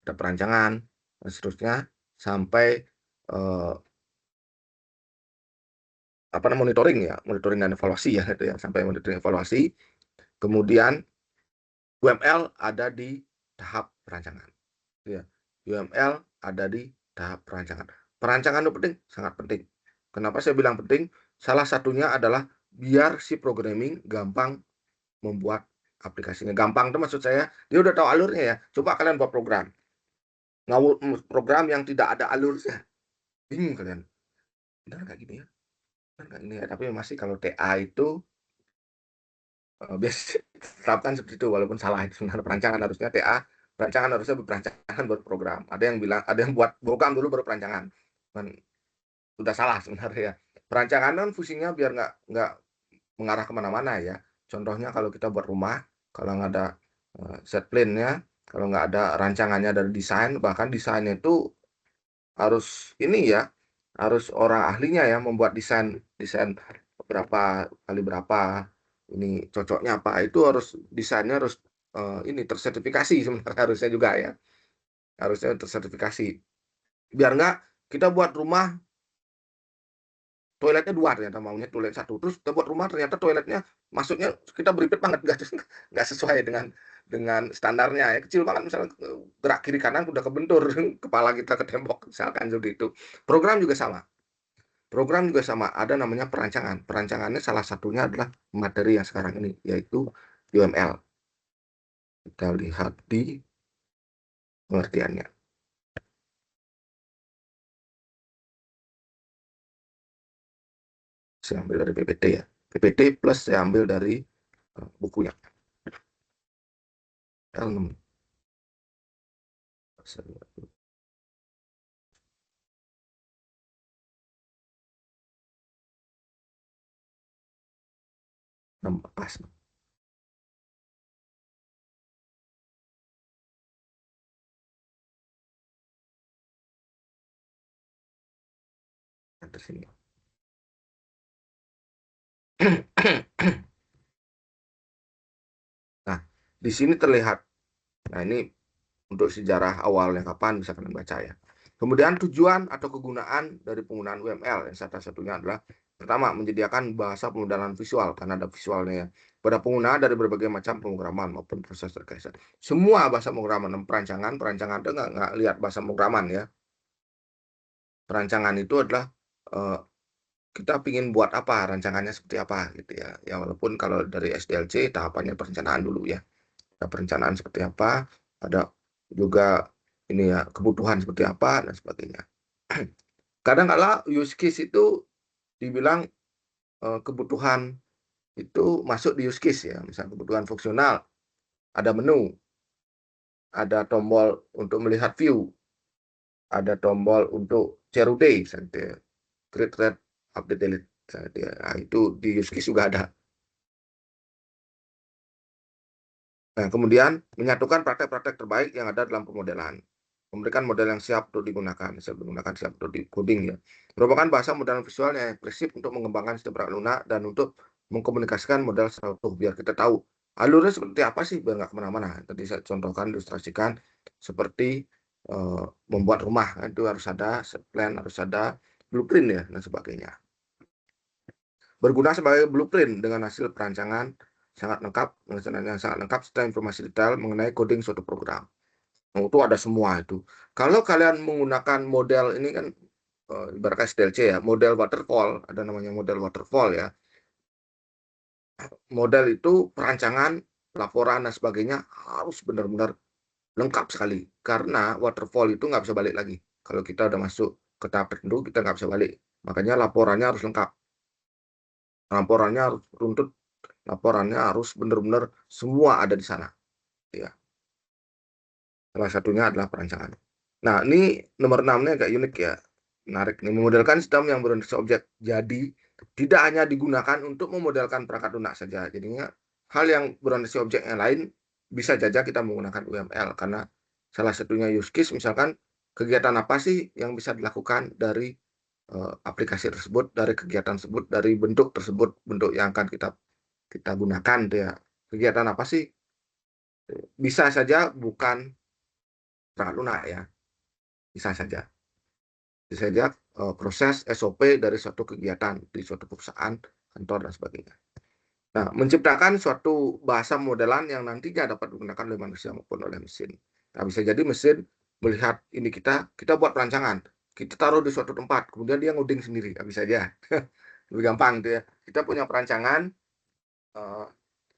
ada perancangan, dan seterusnya sampai monitoring dan evaluasi ya, itu ya, sampai monitoring evaluasi. Kemudian UML ada di tahap perancangan. Ya, UML ada di tahap perancangan. Perancangan itu penting, sangat penting. Kenapa saya bilang penting? Salah satunya adalah biar si programming gampang membuat aplikasinya. Gampang itu maksud saya, dia udah tahu alurnya ya. Coba kalian buat program. Program yang tidak ada alurnya. Bingung kalian. Benar nggak gini ya? Benar nggak gini ya? Tapi masih kalau TA itu biasa tetapkan seperti itu, walaupun salah itu sebenarnya. Perancangan harusnya TA, perancangan harusnya berperancangan buat program. Ada yang bilang, ada yang buat program dulu baru perancangan. Dan udah salah sebenarnya ya. Perancangan kan fungsinya biar nggak mengarah kemana-mana ya. Contohnya kalau kita buat rumah, kalau nggak ada set plan-nya, kalau nggak ada rancangannya dari desain, bahkan desainnya itu harus ini ya, harus orang ahlinya ya membuat desain berapa kali berapa, ini cocoknya apa, itu harus desainnya harus ini tersertifikasi sebenarnya harusnya juga ya, harusnya tersertifikasi. Biar nggak kita buat rumah toiletnya 2 ternyata maunya toilet 1, terus kita buat rumah ternyata toiletnya masuknya kita beripet banget, nggak sesuai dengan standarnya ya, kecil banget misalnya, gerak kiri kanan udah kebentur kepala kita ke tembok misalkan seperti itu. Program juga sama. Program juga sama, ada namanya perancangan. Perancangannya salah satunya adalah materi yang sekarang ini, yaitu UML. Kita lihat di pengertiannya. Saya ambil dari PPT ya. PPT plus saya ambil dari bukunya. L6. 6 pas. Di sini. Nah, di sini terlihat. Nah, ini untuk sejarah awalnya kapan bisa kalian baca ya. Kemudian tujuan atau kegunaan dari penggunaan UML, yang salah satunya adalah pertama menyediakan bahasa pemodelan visual karena ada visualnya ya, pada pengguna dari berbagai macam pemrograman maupun proses terkait. Semua bahasa pemrograman, perancangan itu nggak lihat bahasa pemrograman ya. Perancangan itu adalah kita ingin buat apa, rancangannya seperti apa gitu ya. Ya walaupun kalau dari SDLC tahapannya perencanaan dulu ya. Ada perencanaan seperti apa, ada juga ini ya kebutuhan seperti apa dan sebagainya. Kadang-kala use case itu dibilang kebutuhan itu masuk di use case ya, misalnya kebutuhan fungsional, ada menu, ada tombol untuk melihat view, ada tombol untuk CRUD, misalnya create, read, update, delete, nah, itu di use case juga ada. Nah, kemudian menyatukan praktek-praktek terbaik yang ada dalam pemodelan. Memberikan model yang siap untuk digunakan, siap untuk di-coding ya. Merupakan bahasa modelan visual yang prinsip untuk mengembangkan sistem perangkat lunak dan untuk mengkomunikasikan model secara utuh, biar kita tahu alurnya seperti apa sih, biar nggak kemana-mana. Tadi saya contohkan, ilustrasikan seperti membuat rumah, itu harus ada set plan, harus ada blueprint ya, dan sebagainya. Berguna sebagai blueprint dengan hasil perancangan sangat lengkap, serta informasi detail mengenai coding suatu program. Nah, itu ada semua itu. Kalau kalian menggunakan model ini kan ibarat SDLC ya, model waterfall, ada namanya model waterfall ya. Model itu perancangan, laporan dan sebagainya harus benar-benar lengkap sekali, karena waterfall itu nggak bisa balik lagi. Kalau kita udah masuk ke tahap tertentu, kita nggak bisa balik. Makanya laporannya harus lengkap. Laporannya harus runtut, laporannya harus benar-benar semua ada di sana. Ya. Salah satunya adalah perancangan. Nah, ini nomor 6-nya agak unik ya. Menarik nih, memodelkan sistem yang berorientasi objek. Jadi, tidak hanya digunakan untuk memodelkan perangkat lunak saja. Jadinya, hal yang berorientasi objek yang lain bisa saja kita menggunakan UML. Karena salah satunya use case, misalkan kegiatan apa sih yang bisa dilakukan dari aplikasi tersebut, dari kegiatan tersebut, dari bentuk tersebut, bentuk yang akan kita gunakan. Ya. Kegiatan apa sih? Bisa saja bukan perangkat lunak ya. Bisa saja. Bisa saja proses SOP dari suatu kegiatan di suatu perusahaan, kantor dan sebagainya. Nah, menciptakan suatu bahasa modelan yang nantinya dapat digunakan oleh manusia maupun oleh mesin. Nah, bisa jadi mesin melihat ini kita buat perancangan, kita taruh di suatu tempat, kemudian dia ngoding sendiri, bisa aja. Lebih gampang gitu ya. Kita punya perancangan, eh,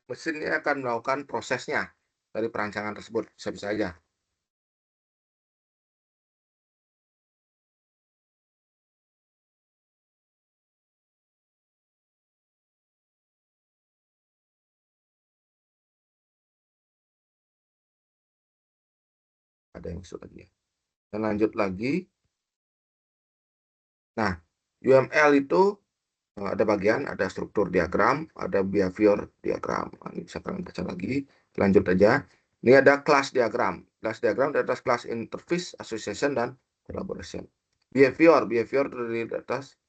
mesinnya akan melakukan prosesnya dari perancangan tersebut, bisa-bisa aja. Ada yang masuk lagi ya. Dan lanjut lagi. Nah, UML itu ada bagian, ada struktur diagram, ada behavior diagram. Nah, ini bisa kalian baca lagi. Lanjut aja. Ini ada class diagram. Class diagram dari atas class interface, association, dan collaboration. Behavior dari atas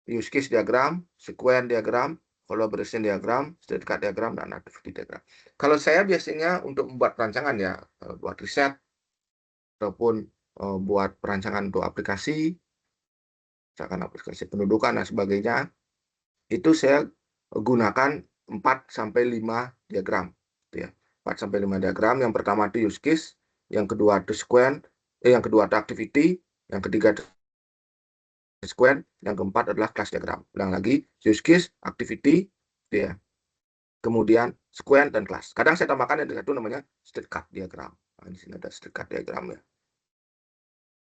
use case diagram, sequence diagram, collaboration diagram, state card diagram, dan activity diagram. Kalau saya biasanya untuk membuat perancangan ya, buat riset, ataupun buat perancangan untuk aplikasi, misalkan aplikasi pendudukan dan sebagainya, itu saya gunakan 4-5 diagram. Ya. 4-5 diagram. Yang pertama itu use case, yang kedua itu sequence, yang kedua itu activity, yang ketiga itu sequence, yang keempat adalah class diagram. Ulang lagi, use case, activity, ya. Kemudian sequence dan class. Kadang saya tambahkan yang itu namanya state card diagram. Nah, di sini ada state card diagram ya.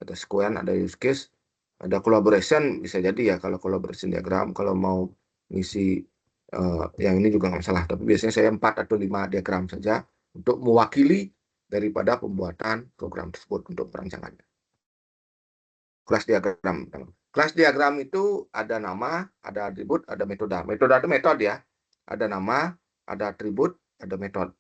Ada sequence, ada use case, ada collaboration, bisa jadi ya kalau collaboration diagram, kalau mau ngisi yang ini juga nggak masalah, tapi biasanya saya 4 atau 5 diagram saja untuk mewakili daripada pembuatan program tersebut untuk perancangannya. Kelas diagram. Kelas diagram itu ada nama, ada atribut, ada metode. Metode itu metode ya. Ada nama, ada atribut, ada metode.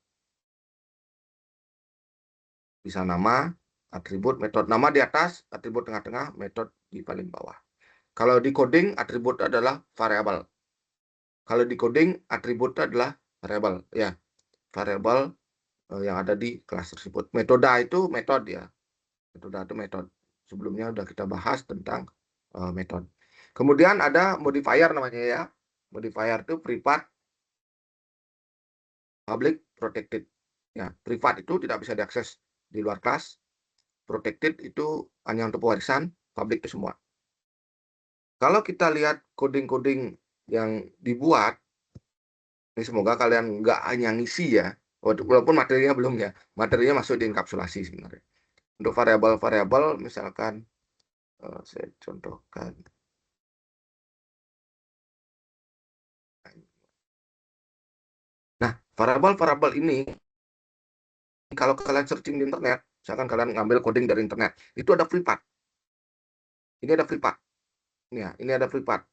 Bisa nama, atribut, metode. Nama di atas, atribut tengah-tengah, metode di paling bawah. Kalau di coding, atribut adalah variabel. Kalau di coding, atribut adalah variabel. Ya, variabel yang ada di kelas tersebut. Metode itu metode ya. Metode itu metode. Sebelumnya sudah kita bahas tentang metode. Kemudian ada modifier namanya ya. Modifier itu privat, public, protected. Ya, privat itu tidak bisa diakses di luar kelas. Protected itu hanya untuk pewarisan, public itu semua. Kalau kita lihat coding-coding yang dibuat, ini semoga kalian nggak hanya ngisi ya, walaupun materinya belum ya, materinya masuk di enkapsulasi sebenarnya. Untuk variabel-variabel, misalkan saya contohkan. Nah, variabel-variabel ini, kalau kalian searching di internet, misalkan kalian ngambil coding dari internet, itu ada privat. Ini ada privat. Ya, ini ada privat.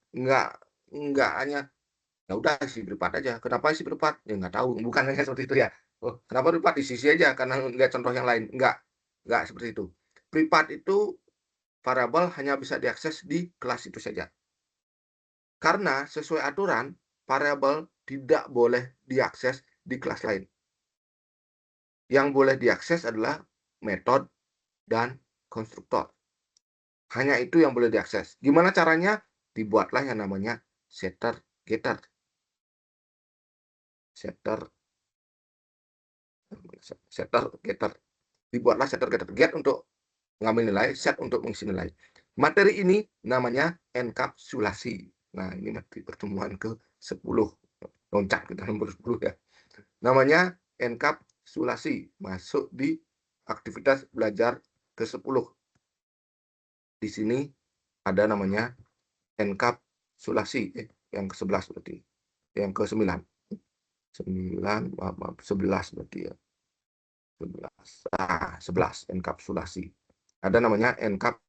Nggak hanya ya udah isi privat aja. Kenapa isi privat? Ya nggak tahu. Bukan hanya seperti itu ya. Oh, kenapa privat? Isi aja karena lihat contoh yang lain. Nggak seperti itu. Privat itu variabel hanya bisa diakses di kelas itu saja. Karena sesuai aturan, variabel tidak boleh diakses di kelas lain. Yang boleh diakses adalah metode dan konstruktor. Hanya itu yang boleh diakses. Gimana caranya? Dibuatlah yang namanya setter getter. Setter getter. Dibuatlah setter getter. Get untuk mengambil nilai, set untuk mengisi nilai. Materi ini namanya enkapsulasi. Nah, ini materi pertemuan ke-10. Loncat kita nomor 10 ya. Namanya enkapsulasi. Masuk di aktivitas belajar ke-10. Di sini ada namanya enkapsulasi. Yang ke-11 berarti. Yang ke-9. 11 berarti ya. 11 enkapsulasi. Ada namanya enkapsulasi.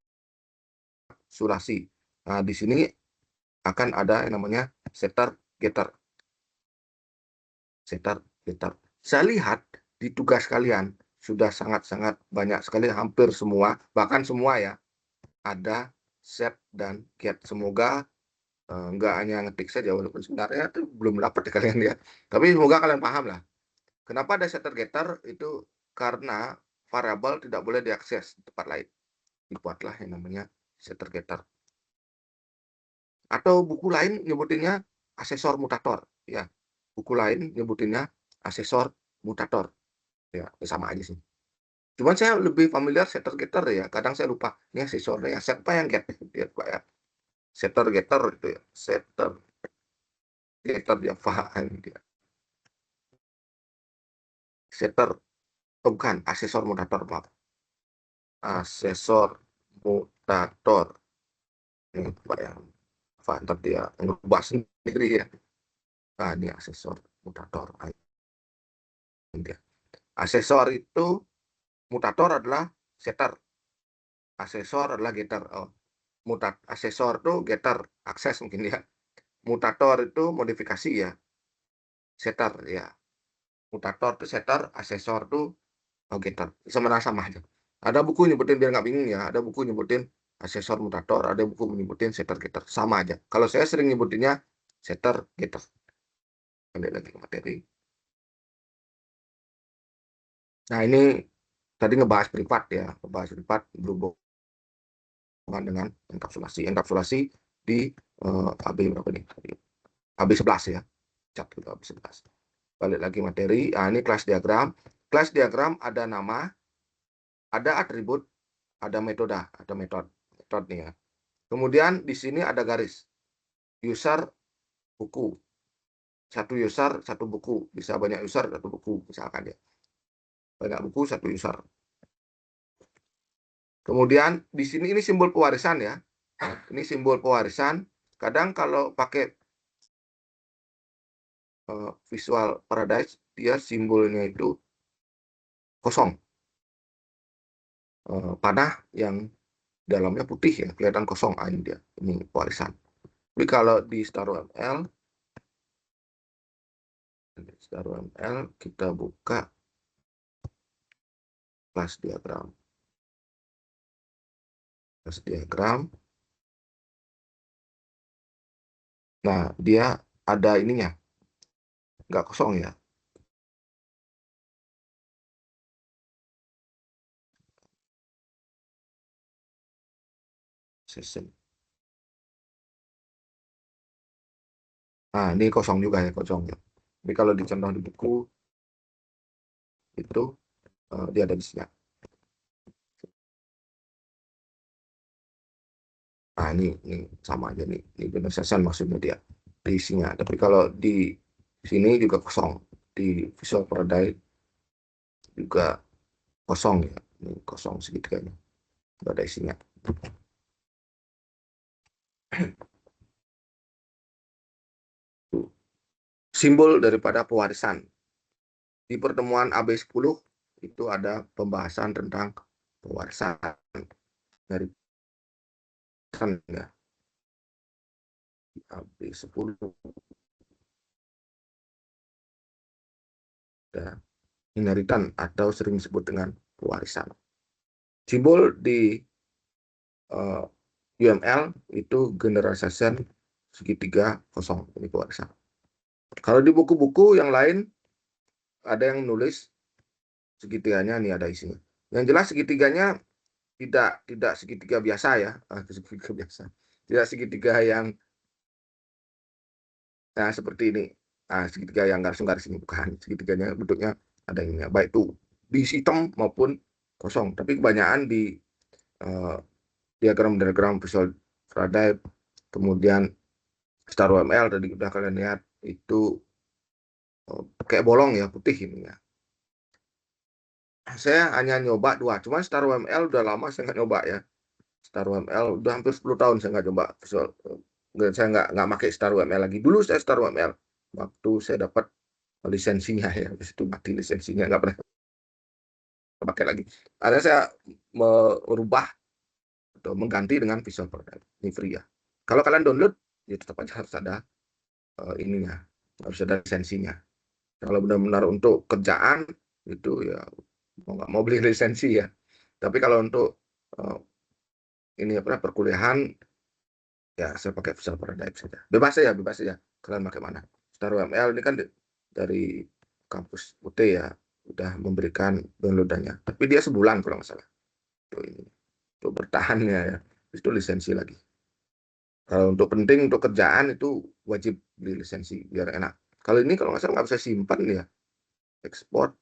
Nah, di sini akan ada yang namanya setter getter. Setter getter. Saya lihat di tugas kalian sudah sangat-sangat banyak sekali, hampir semua, bahkan semua ya, ada set dan get. Semoga nggak hanya ngetik saja, walaupun sebenarnya itu belum dapat di kalian ya. Tapi semoga kalian paham lah. Kenapa ada setter getter? Itu karena variabel tidak boleh diakses di tempat lain. Dibuatlah yang namanya setter getter. Atau buku lain nyebutinnya asesor mutator. Ya, buku lain nyebutinnya asesor mutator. Ya, sama aja sih. Cuman saya lebih familiar setter getter ya. Kadang saya lupa ini asesornya siapa yang get ya, Pak ya. Setter getter itu ya. Setter getter dia paham dia. Setter bukan asesor mutator, maaf. Asesor mutator. Ini Pak ya. Ntar dia ngebahas sendiri ya. Nah, ini asesor mutator. Dia. Asesor itu mutator adalah setter. Asesor adalah getter. Oh, asesor itu getter, akses mungkin ya. Mutator itu modifikasi ya. Setter ya. Mutator itu setter, asesor itu getter. Sama aja. Ada buku nyebutin biar nggak bingung ya. Ada buku nyebutin asesor mutator, ada buku nyebutin setter getter. Sama aja. Kalau saya sering nyebutinnya setter getter. Balik lagi ke materi. Nah, ini tadi ngebahas privat ya. Ngebahas privat berhubungan dengan enkapsulasi. Enkapsulasi di AB berapa nih? AB 11 ya. Cat gitu AB 11. Balik lagi materi. Nah, ini kelas diagram. Kelas diagram ada nama, ada atribut, ada metode, ada metode nih ya. Kemudian di sini ada garis. User, buku. Satu user, satu buku. Bisa banyak user, satu buku misalkan ya. Banyak buku, satu user. Kemudian di sini ini simbol pewarisan ya. Ini simbol pewarisan. Kadang kalau pakai Visual Paradise, dia simbolnya itu kosong. Panah yang dalamnya putih ya, kelihatan kosong. Ini dia, ini pewarisan. Tapi kalau di StarUML kita buka kelas diagram. Kelas diagram. Nah, dia ada ininya. Nggak kosong ya. Session. Nah, ini kosong juga ya, kosong ya. Tapi kalau dicontoh di buku, itu dia ada di sini. Nah, ini sama aja nih. Ini benar session maksudnya dia. Di isinya. Tapi kalau di sini juga kosong. Di Visual Paradise juga kosong ya. Ini kosong segitiganya. Nggak ada isinya. Simbol daripada pewarisan. Di pertemuan AB10 itu ada pembahasan tentang pewarisan dari ya. AB10 ada inheritan atau sering disebut dengan pewarisan. Simbol di UML itu generalisasi segitiga kosong, ini pewarisan. Kalau di buku-buku yang lain ada yang nulis segitiganya, nih ada isinya. Yang jelas segitiganya tidak segitiga biasa ya, segitiga biasa. Tidak segitiga yang seperti ini. Segitiga yang garis-garis ini bukan. Segitiganya bentuknya ada ini, baik itu diisi hitam maupun kosong. Tapi kebanyakan di diagram Visual Paradise, kemudian StarUML tadi udah kalian lihat itu kayak bolong ya, putih ini ya. Saya hanya nyoba 2, cuman StarUML udah lama saya nggak nyoba ya. StarUML udah hampir 10 tahun saya nggak coba visual. Saya nggak pakai StarUML lagi. Dulu saya StarUML waktu saya dapat lisensinya ya, habis itu mati lisensinya, nggak pernah pakai lagi. Akhirnya saya merubah atau mengganti dengan Visual Paradise. Ini free ya. Kalau kalian download, ya tetap aja harus ada ininya, harus ada lisensinya. Kalau benar-benar untuk kerjaan itu ya mau nggak mau beli lisensi ya. Tapi kalau untuk ini perkuliahan ya saya pakai Visual Paradise saja. Bebas ya. Kalian pakai mana? StarUML ini kan dari kampus UT ya, udah memberikan downloadannya. Tapi dia sebulan kalau nggak salah. Untuk bertahannya ya. Itu lisensi lagi. Kalau untuk penting untuk kerjaan itu wajib beli lisensi biar enak. Kalau ini kalau nggak salah nggak bisa simpan ya. Ekspor.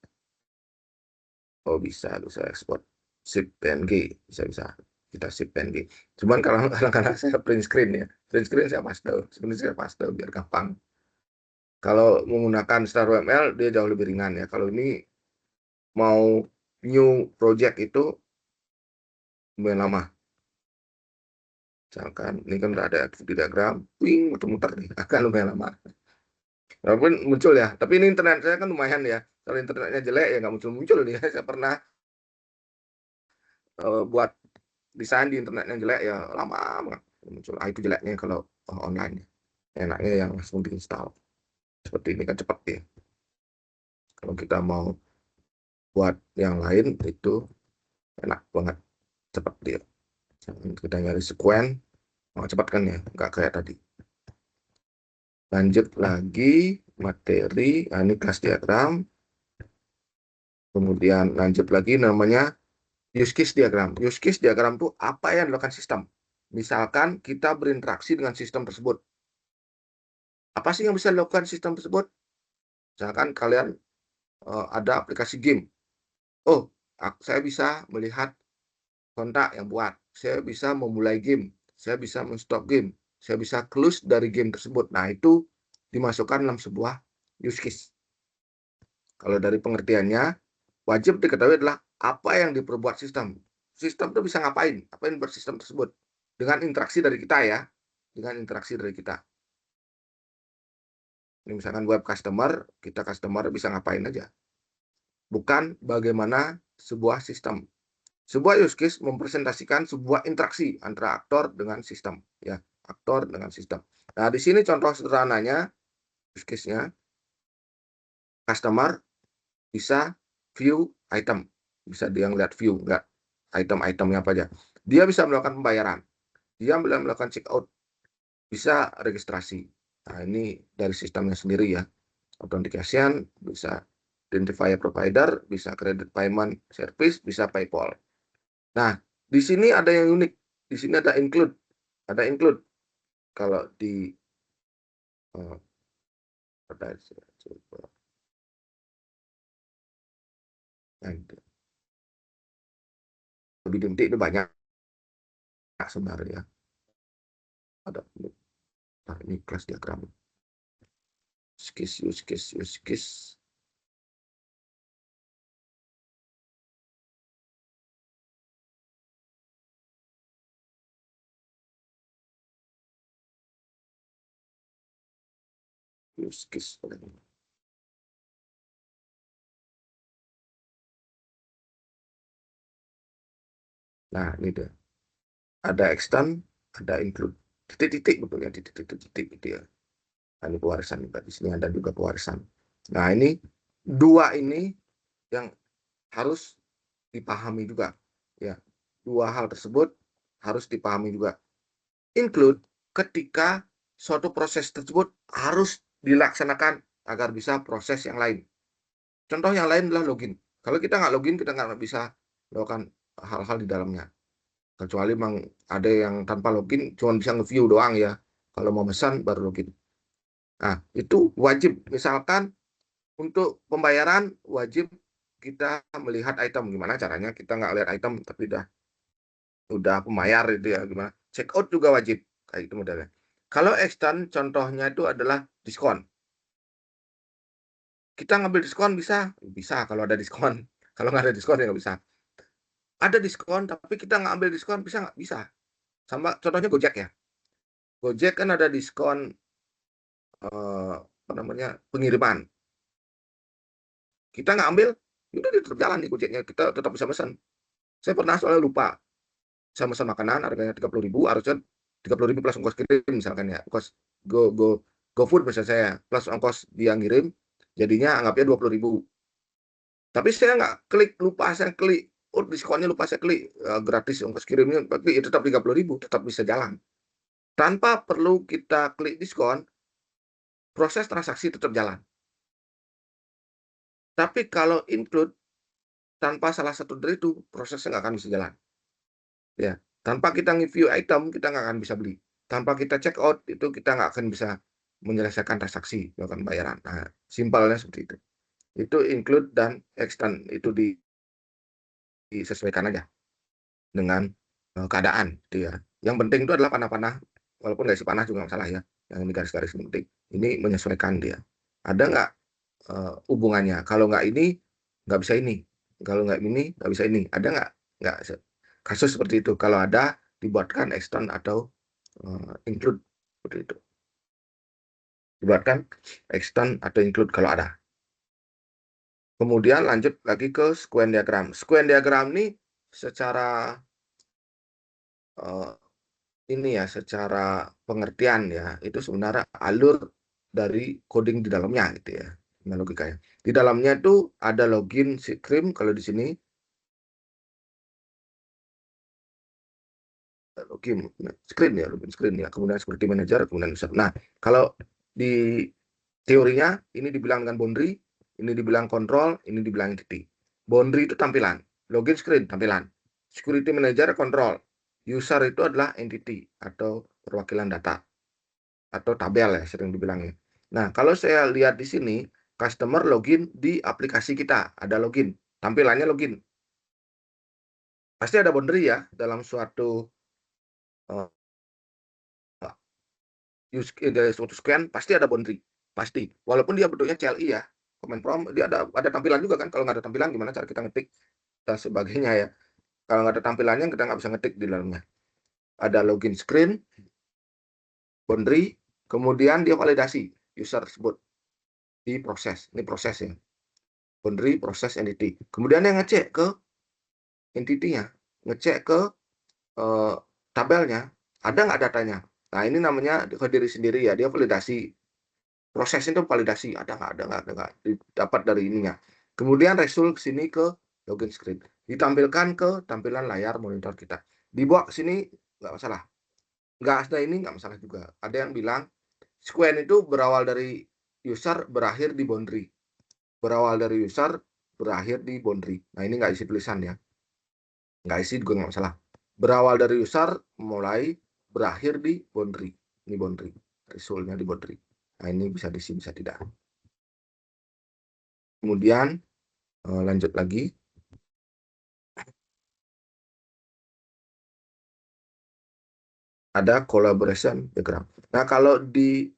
Oh bisa ekspor. Zip PNG. Bisa. Kita zip PNG. Cuman kalau kadang-kadang saya print screen ya. Print screen saya paste. Sebenarnya saya paste biar gampang. Kalau menggunakan Star UML dia jauh lebih ringan ya. Kalau ini mau new project itu lumayan lama. Misalkan ini kan udah ada activity diagram, wing muter-muter nih, akan lumayan lama. Walaupun muncul ya, tapi ini internet saya kan lumayan ya. Kalau internetnya jelek ya nggak muncul dia. Saya pernah buat desain di internet yang jelek ya lama banget muncul. Itu jeleknya kalau online. Enaknya yang langsung diinstal. Seperti ini kan cepat ya. Kalau kita mau buat yang lain itu enak banget, cepat dia. Kita nyari sekuen, cepat kan ya, nggak kayak tadi. Lanjut lagi materi, ini kelas diagram. Kemudian lanjut lagi namanya use case diagram. Use case diagram itu apa yang dilakukan sistem. Misalkan kita berinteraksi dengan sistem tersebut. Apa sih yang bisa dilakukan sistem tersebut? Misalkan kalian ada aplikasi game. Oh, saya bisa melihat kontak yang buat. Saya bisa memulai game. Saya bisa men-stop game. Saya bisa close dari game tersebut. Nah, itu dimasukkan dalam sebuah use case. Kalau dari pengertiannya, wajib diketahui adalah apa yang diperbuat sistem. Sistem itu bisa ngapain? Apa yang bersistem tersebut? Dengan interaksi dari kita ya. Dengan interaksi dari kita. Ini misalkan web customer, kita customer bisa ngapain aja. Bukan bagaimana sebuah sistem. Sebuah use case mempresentasikan sebuah interaksi antara aktor dengan sistem. Ya, aktor dengan sistem. Nah, di sini contoh sederhananya, use case-nya, customer bisa view item. Bisa dia ngeliat view, nggak item-itemnya apa aja. Dia bisa melakukan pembayaran. Dia bisa melakukan check out. Bisa registrasi. Nah, ini dari sistemnya sendiri ya. Authentication, bisa identifier provider, bisa credit payment service, bisa PayPal. Nah, di sini ada yang unik. Di sini ada include. Ada include. Kalau di lebih dinti itu banyak sebenarnya. Ada ini kelas diagram. Use case. Nah, ini dia. Ada extend, ada include. Titik-titik betulnya, titik-titik gitu ya. Nah, ini pewarisan juga. Di sini ada juga pewarisan. Nah, ini dua ini yang harus dipahami juga. Ya, dua hal tersebut harus dipahami juga. Include ketika suatu proses tersebut harus dilaksanakan agar bisa proses yang lain. Contoh yang lain adalah login. Kalau kita nggak login, kita nggak bisa melakukan hal-hal di dalamnya. Kecuali memang ada yang tanpa login, cuma bisa nge-view doang ya. Kalau mau pesan baru login. Nah, itu wajib. Misalkan untuk pembayaran wajib kita melihat item. Gimana caranya? Kita nggak lihat item, tapi udah pembayar itu ya. Gimana? Check out juga wajib. Kayak itu modelnya. Kalau extend, contohnya itu adalah diskon. Kita ngambil diskon bisa? Bisa kalau ada diskon. Kalau nggak ada diskon ya nggak bisa. Ada diskon, tapi kita nggak ambil diskon, bisa nggak? Bisa. Sama contohnya Gojek ya. Gojek kan ada diskon pengiriman. Kita nggak ambil, udah tetap jalan di Gojeknya, kita tetap bisa pesan. Saya pernah soalnya lupa, saya pesan makanan harganya 30.000, harusnya 30.000 plus ongkos kirim misalkan ya, ongkos GoFood misalnya saya, plus ongkos dia ngirim, jadinya anggapnya 20.000. Tapi saya nggak klik, lupa saya klik, diskonnya lupa saya klik, gratis ongkos kirimnya, tapi ya tetap 30.000, tetap bisa jalan. Tanpa perlu kita klik diskon, proses transaksi tetap jalan. Tapi kalau include, tanpa salah satu dari itu, prosesnya nggak akan bisa jalan. Ya, tanpa kita nge-view item, kita nggak akan bisa beli. Tanpa kita check out, itu kita nggak akan bisa menyelesaikan transaksi, melakukan bayaran. Nah, simpelnya seperti itu. Itu include dan extend itu disesuaikan aja dengan keadaan gitu ya. Yang penting itu adalah panah-panah, walaupun nggak isi panah juga nggak masalah ya. Yang ini garis-garis penting. Ini menyesuaikan dia. Ada nggak hubungannya? Kalau nggak ini, nggak bisa ini. Kalau nggak ini, nggak bisa ini. Ada nggak? Nggak. Kasus seperti itu. Kalau ada, dibuatkan extend atau include seperti itu. Dibuatkan extend atau include kalau ada. Kemudian lanjut lagi ke sequence diagram. Sequence diagram ini secara ini ya, secara pengertian ya, itu sebenarnya alur dari coding di dalamnya gitu ya, logikanya. Di dalamnya itu ada login screen, kalau di sini login screen ya, kemudian security manager, kemudian user. Nah, kalau di teorinya ini dibilang dengan boundary, ini dibilang control, ini dibilang entity. Boundary itu tampilan, login screen tampilan, security manager control, user itu adalah entity atau perwakilan data atau tabel ya sering dibilangnya. Nah, kalau saya lihat di sini customer login di aplikasi kita, ada login, tampilannya login. Pasti ada boundary ya dalam suatu suatu scan, pasti ada boundary, pasti. Walaupun dia bentuknya CLI ya, command prompt, dia ada tampilan juga kan. Kalau nggak ada tampilan gimana cara kita ngetik dan sebagainya ya. Kalau nggak ada tampilannya kita nggak bisa ngetik di dalamnya. Ada login screen, boundary, kemudian dia validasi user tersebut di proses. Ini proses ya. Boundary, proses, entity. Kemudian yang ngecek ke entity-nya, ngecek ke tabelnya, ada nggak datanya. Nah, ini namanya ke diri sendiri ya, dia validasi. Proses itu validasi, ada nggak, dapat dari ininya. Kemudian result ke sini ke login screen. Ditampilkan ke tampilan layar monitor kita. Dibawa ke sini, nggak masalah. Nggak ada ini, nggak masalah juga. Ada yang bilang, sequence itu berawal dari user, berakhir di boundary. Berawal dari user, berakhir di boundary. Nah, ini nggak isi tulisan ya. Nggak isi juga nggak masalah. Berawal dari user, mulai berakhir di boundary. Ini boundary. Resultnya di boundary. Nah, ini bisa diisi, bisa tidak. Kemudian lanjut lagi. Ada collaboration diagram. Nah, kalau di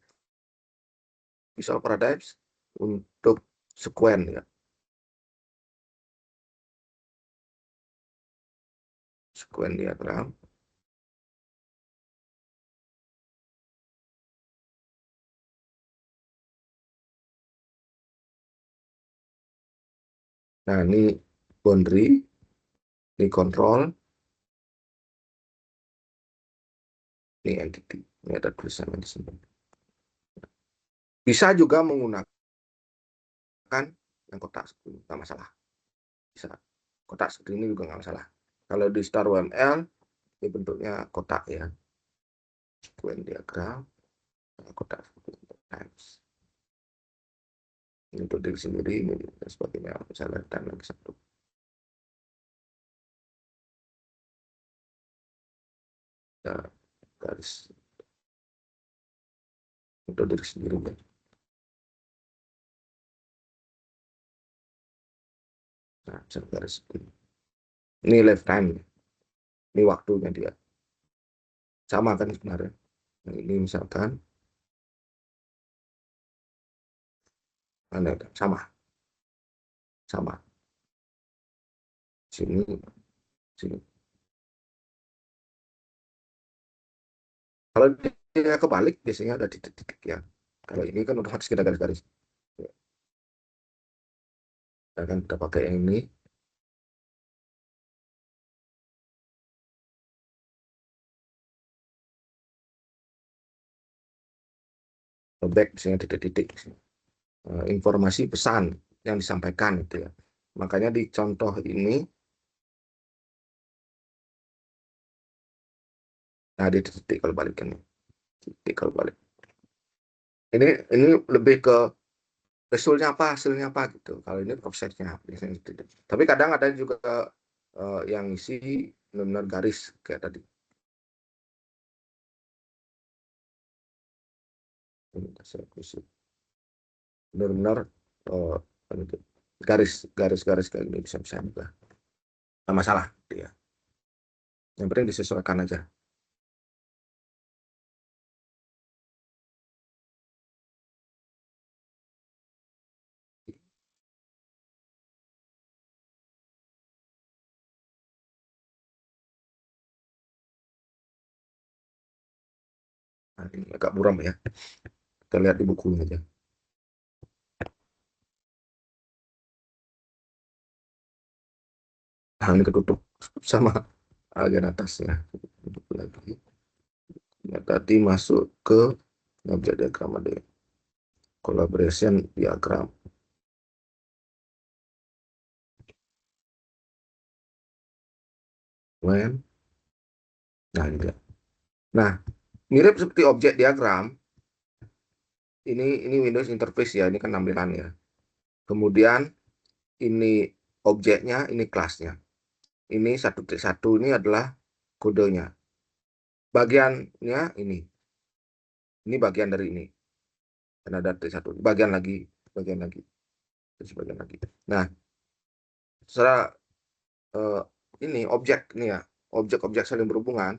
Visual Paradigms untuk sequence ya. Sequence diagram. Nah, ini boundary, ini control, ini entity. Ini ada tulisannya di sini. Bisa juga menggunakan yang kotak seperti ini, nggak masalah. Bisa kotak seperti ini juga nggak masalah. Kalau di Star UML, ini bentuknya kotak ya. Sequence diagram, kotak seperti ini. Ini untuk diri sendiri, ini dan sebagainya. Misalnya dan lagi satu. Nah, garis untuk diri sendiri ya. Nah, bisa garis ini lifetime, ini waktunya dia sama kan sebenarnya. Nah, ini misalkan sama sini sini. Kalau dia kebalik biasanya ada titik-titik ya. Kalau ini kan otomatis kita garis-garis. Kita kan kita pakai yang ini. Back misalnya titik-titik. Informasi pesan yang disampaikan itu ya. Makanya di contoh ini, nah di titik kalau balikan, titik kalau balik. Ini lebih ke resultnya apa, hasilnya apa gitu. Kalau ini prosesnya biasanya gitu. Tapi kadang ada juga yang isi benar-benar garis kayak tadi. Orientasi akuisisi. Benar-benar garis kayak gini bisa juga. Nggak masalah dia. Yang penting disesuaikan aja. Nah, ini agak buram ya. Kita lihat di bukunya aja. Nah, ini ketutup sama bagian atasnya. Tutup lagi. Nah, tadi masuk ke objek diagram ada collaboration diagram. When? Nah, ini dia. Nah, mirip seperti objek diagram. Ini Windows interface ya, ini kan tampilannya. Kemudian ini objeknya, ini kelasnya. Ini 1.1 ini adalah kodenya. Bagiannya ini. Ini bagian dari ini. Dan ada T1. Bagian lagi. Terus bagian lagi. Nah, secara ini objek ini ya. Objek-objek saling berhubungan.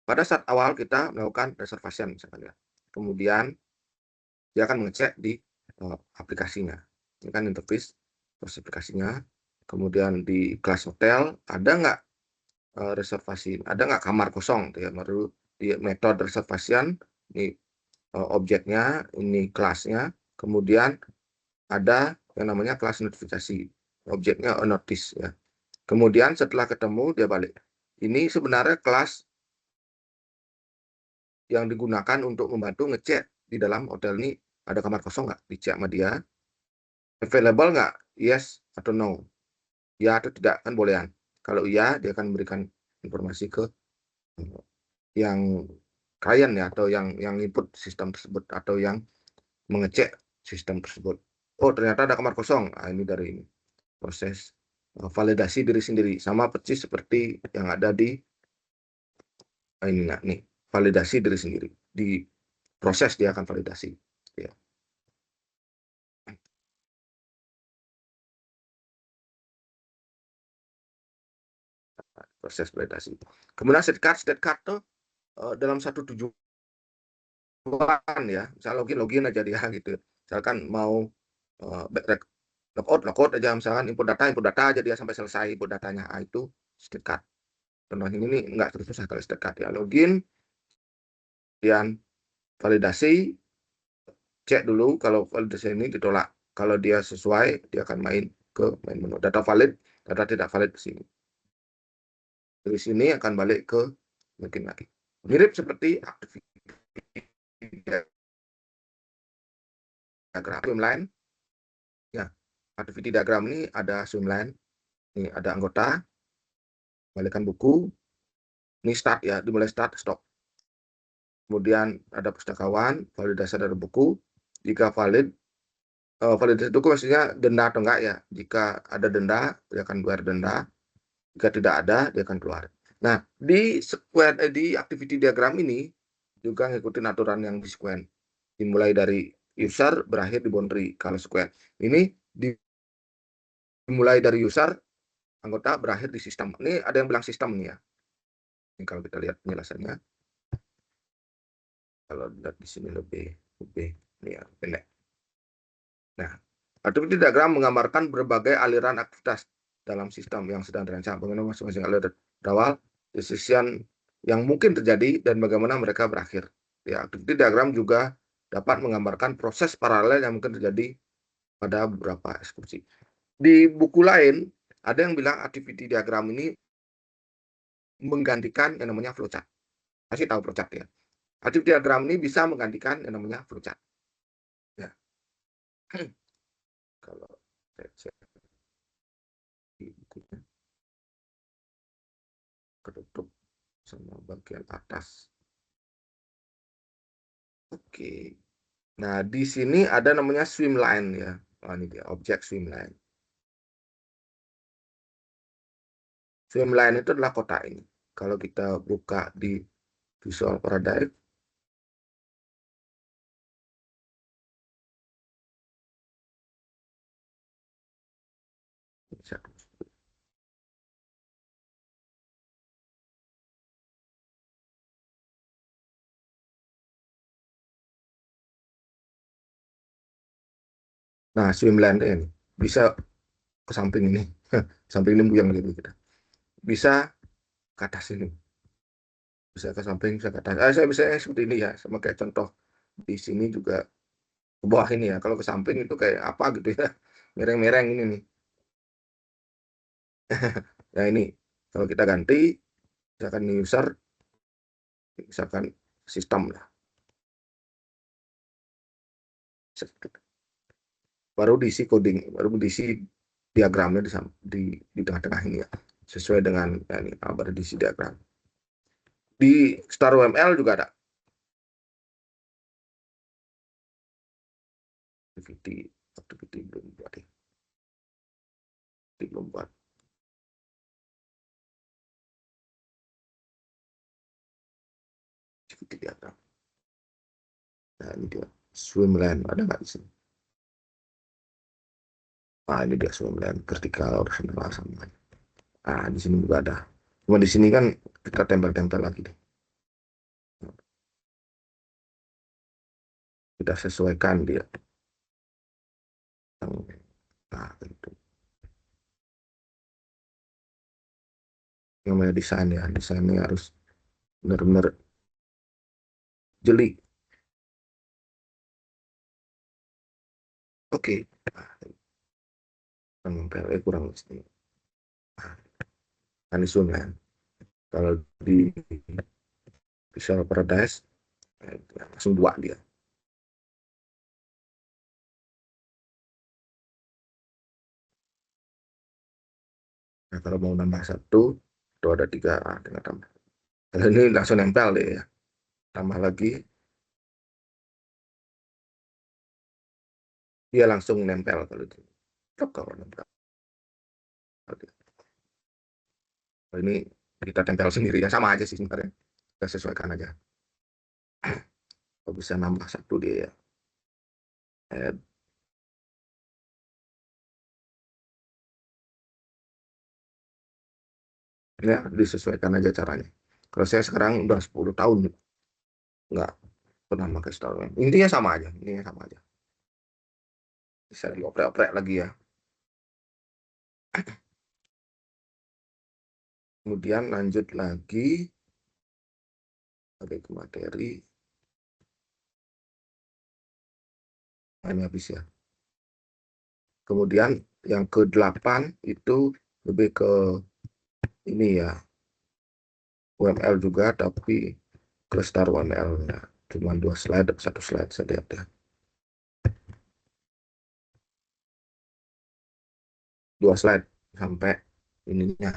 Pada saat awal kita melakukan reservation misalkan ya. Kemudian dia akan mengecek di aplikasinya. Ini kan interface proses aplikasinya. Kemudian di kelas hotel ada nggak reservasi, ada nggak kamar kosong? Ya, baru di metode reservation ini objeknya, ini kelasnya. Kemudian ada yang namanya kelas notifikasi, objeknya notice ya. Kemudian setelah ketemu dia balik. Ini sebenarnya kelas yang digunakan untuk membantu ngecek di dalam hotel ini ada kamar kosong nggak, dicek sama dia. Available nggak? Yes atau no? Ya atau tidak, kan bolehan. Kalau iya, dia akan memberikan informasi ke yang klien ya, atau yang input sistem tersebut, atau yang mengecek sistem tersebut. Oh, ternyata ada kamar kosong. Nah, ini dari ini. Proses validasi diri sendiri. Sama persis seperti yang ada di ini nih. Validasi diri sendiri. Di proses dia akan validasi. Ya. Proses validasi. Kemudian state card tuh dalam satu tujuan ya. Misal login aja dia gitu. Misalkan mau logout aja, misalkan input data aja dia sampai selesai input datanya. Nah, itu state card. Contohnya ini enggak terus susah kalau state card ya. Login, kemudian validasi, cek dulu kalau validasi ini ditolak. Kalau dia sesuai, dia akan main ke main menu. Data valid, data tidak valid di sini. Dari sini akan balik ke mungkin lagi. Mirip seperti activity diagram swimline. Ya, activity diagram ini ada swimline. Ini ada anggota, balikan buku. Ini start ya, dimulai start, stop. Kemudian ada pustakawan, validasi dari buku. Jika valid, validasi buku maksudnya denda atau enggak ya. Jika ada denda, dia akan bayar denda. Jika tidak ada, dia akan keluar. Nah, di activity diagram ini juga ngikutin aturan yang di sequence. Dimulai dari user, berakhir di boundary kalau sequence. Ini dimulai dari user, anggota, berakhir di sistem. Ini ada yang bilang sistem nih ya. Ini kalau kita lihat penjelasannya. Kalau lihat di sini lebih ini ya, pendek. Nah, activity diagram menggambarkan berbagai aliran aktivitas dalam sistem yang sedang dirancang. Bagaimana masing-masing aliran berawal, decision yang mungkin terjadi, dan bagaimana mereka berakhir. Ya, activity diagram juga dapat menggambarkan proses paralel yang mungkin terjadi pada beberapa eksekusi. Di buku lain, ada yang bilang activity diagram ini menggantikan yang namanya flowchart. Pasti tahu flowchart ya. Activity diagram ini bisa menggantikan yang namanya flowchart. Ya. Kalau saya di bukunya ketutup sama bagian atas. Oke. Nah, di sini ada namanya swimline ya. Oh, ini dia, objek swimline. Swimline itu adalah kotak ini. Kalau kita buka di Visual Paradise, Bisa. Nah, swimlane ini bisa ke samping ini, samping ini yang gitu kita. Bisa ke atas ini, bisa ke samping, bisa ke atas. Saya bisa seperti ini ya, sama kayak contoh di sini juga ke bawah ini ya. Kalau ke samping itu kayak apa gitu ya, mereng-mereng ini nih. Nah ini, kalau kita ganti, misalkan user, misalkan sistem lah, baru diisi coding, baru diisi diagramnya di tengah-tengah ini ya, sesuai dengan ya, ini, baru diisi diagram. Di Star UML juga ada activity belum buat ya, belum buat activity diagram. Nah ini dia swimlane, ada nggak di sini? Nah ini dia swimlane, vertikal, horizontal, sama. Nah di sini juga ada. Cuma di sini kan kita tempel-tempel lagi deh. Kita sesuaikan dia. Nah, itu namanya desain ya. Desainnya harus benar-benar jeli. Oke. Nah, nempelnya kurang di sini. Nah, ini zoom kan. Kalau di Visual Paradise, langsung dua dia. Nah, kalau mau nambah satu, itu ada tiga, tinggal tambah. Kalau ini langsung nempel deh ya. Tambah lagi, dia langsung nempel kalau itu. Kalau nempel. Kalau ini kita tempel sendiri ya, sama aja sih sebenarnya. Kita sesuaikan aja. Kalau bisa nambah satu dia ya. Add. Ya, disesuaikan aja caranya. Kalau saya sekarang udah 10 tahun nggak pernah pakai Starman. Intinya sama aja, intinya sama aja. Bisa dioprek-oprek lagi ya. Kemudian lanjut lagi ke materi. Ini habis ya. Kemudian yang ke-8 itu lebih ke ini ya, UML juga, tapi cluster UML ya. Cuma 2 slide, 1 slide saya lihat ya. 2 slide sampai ininya,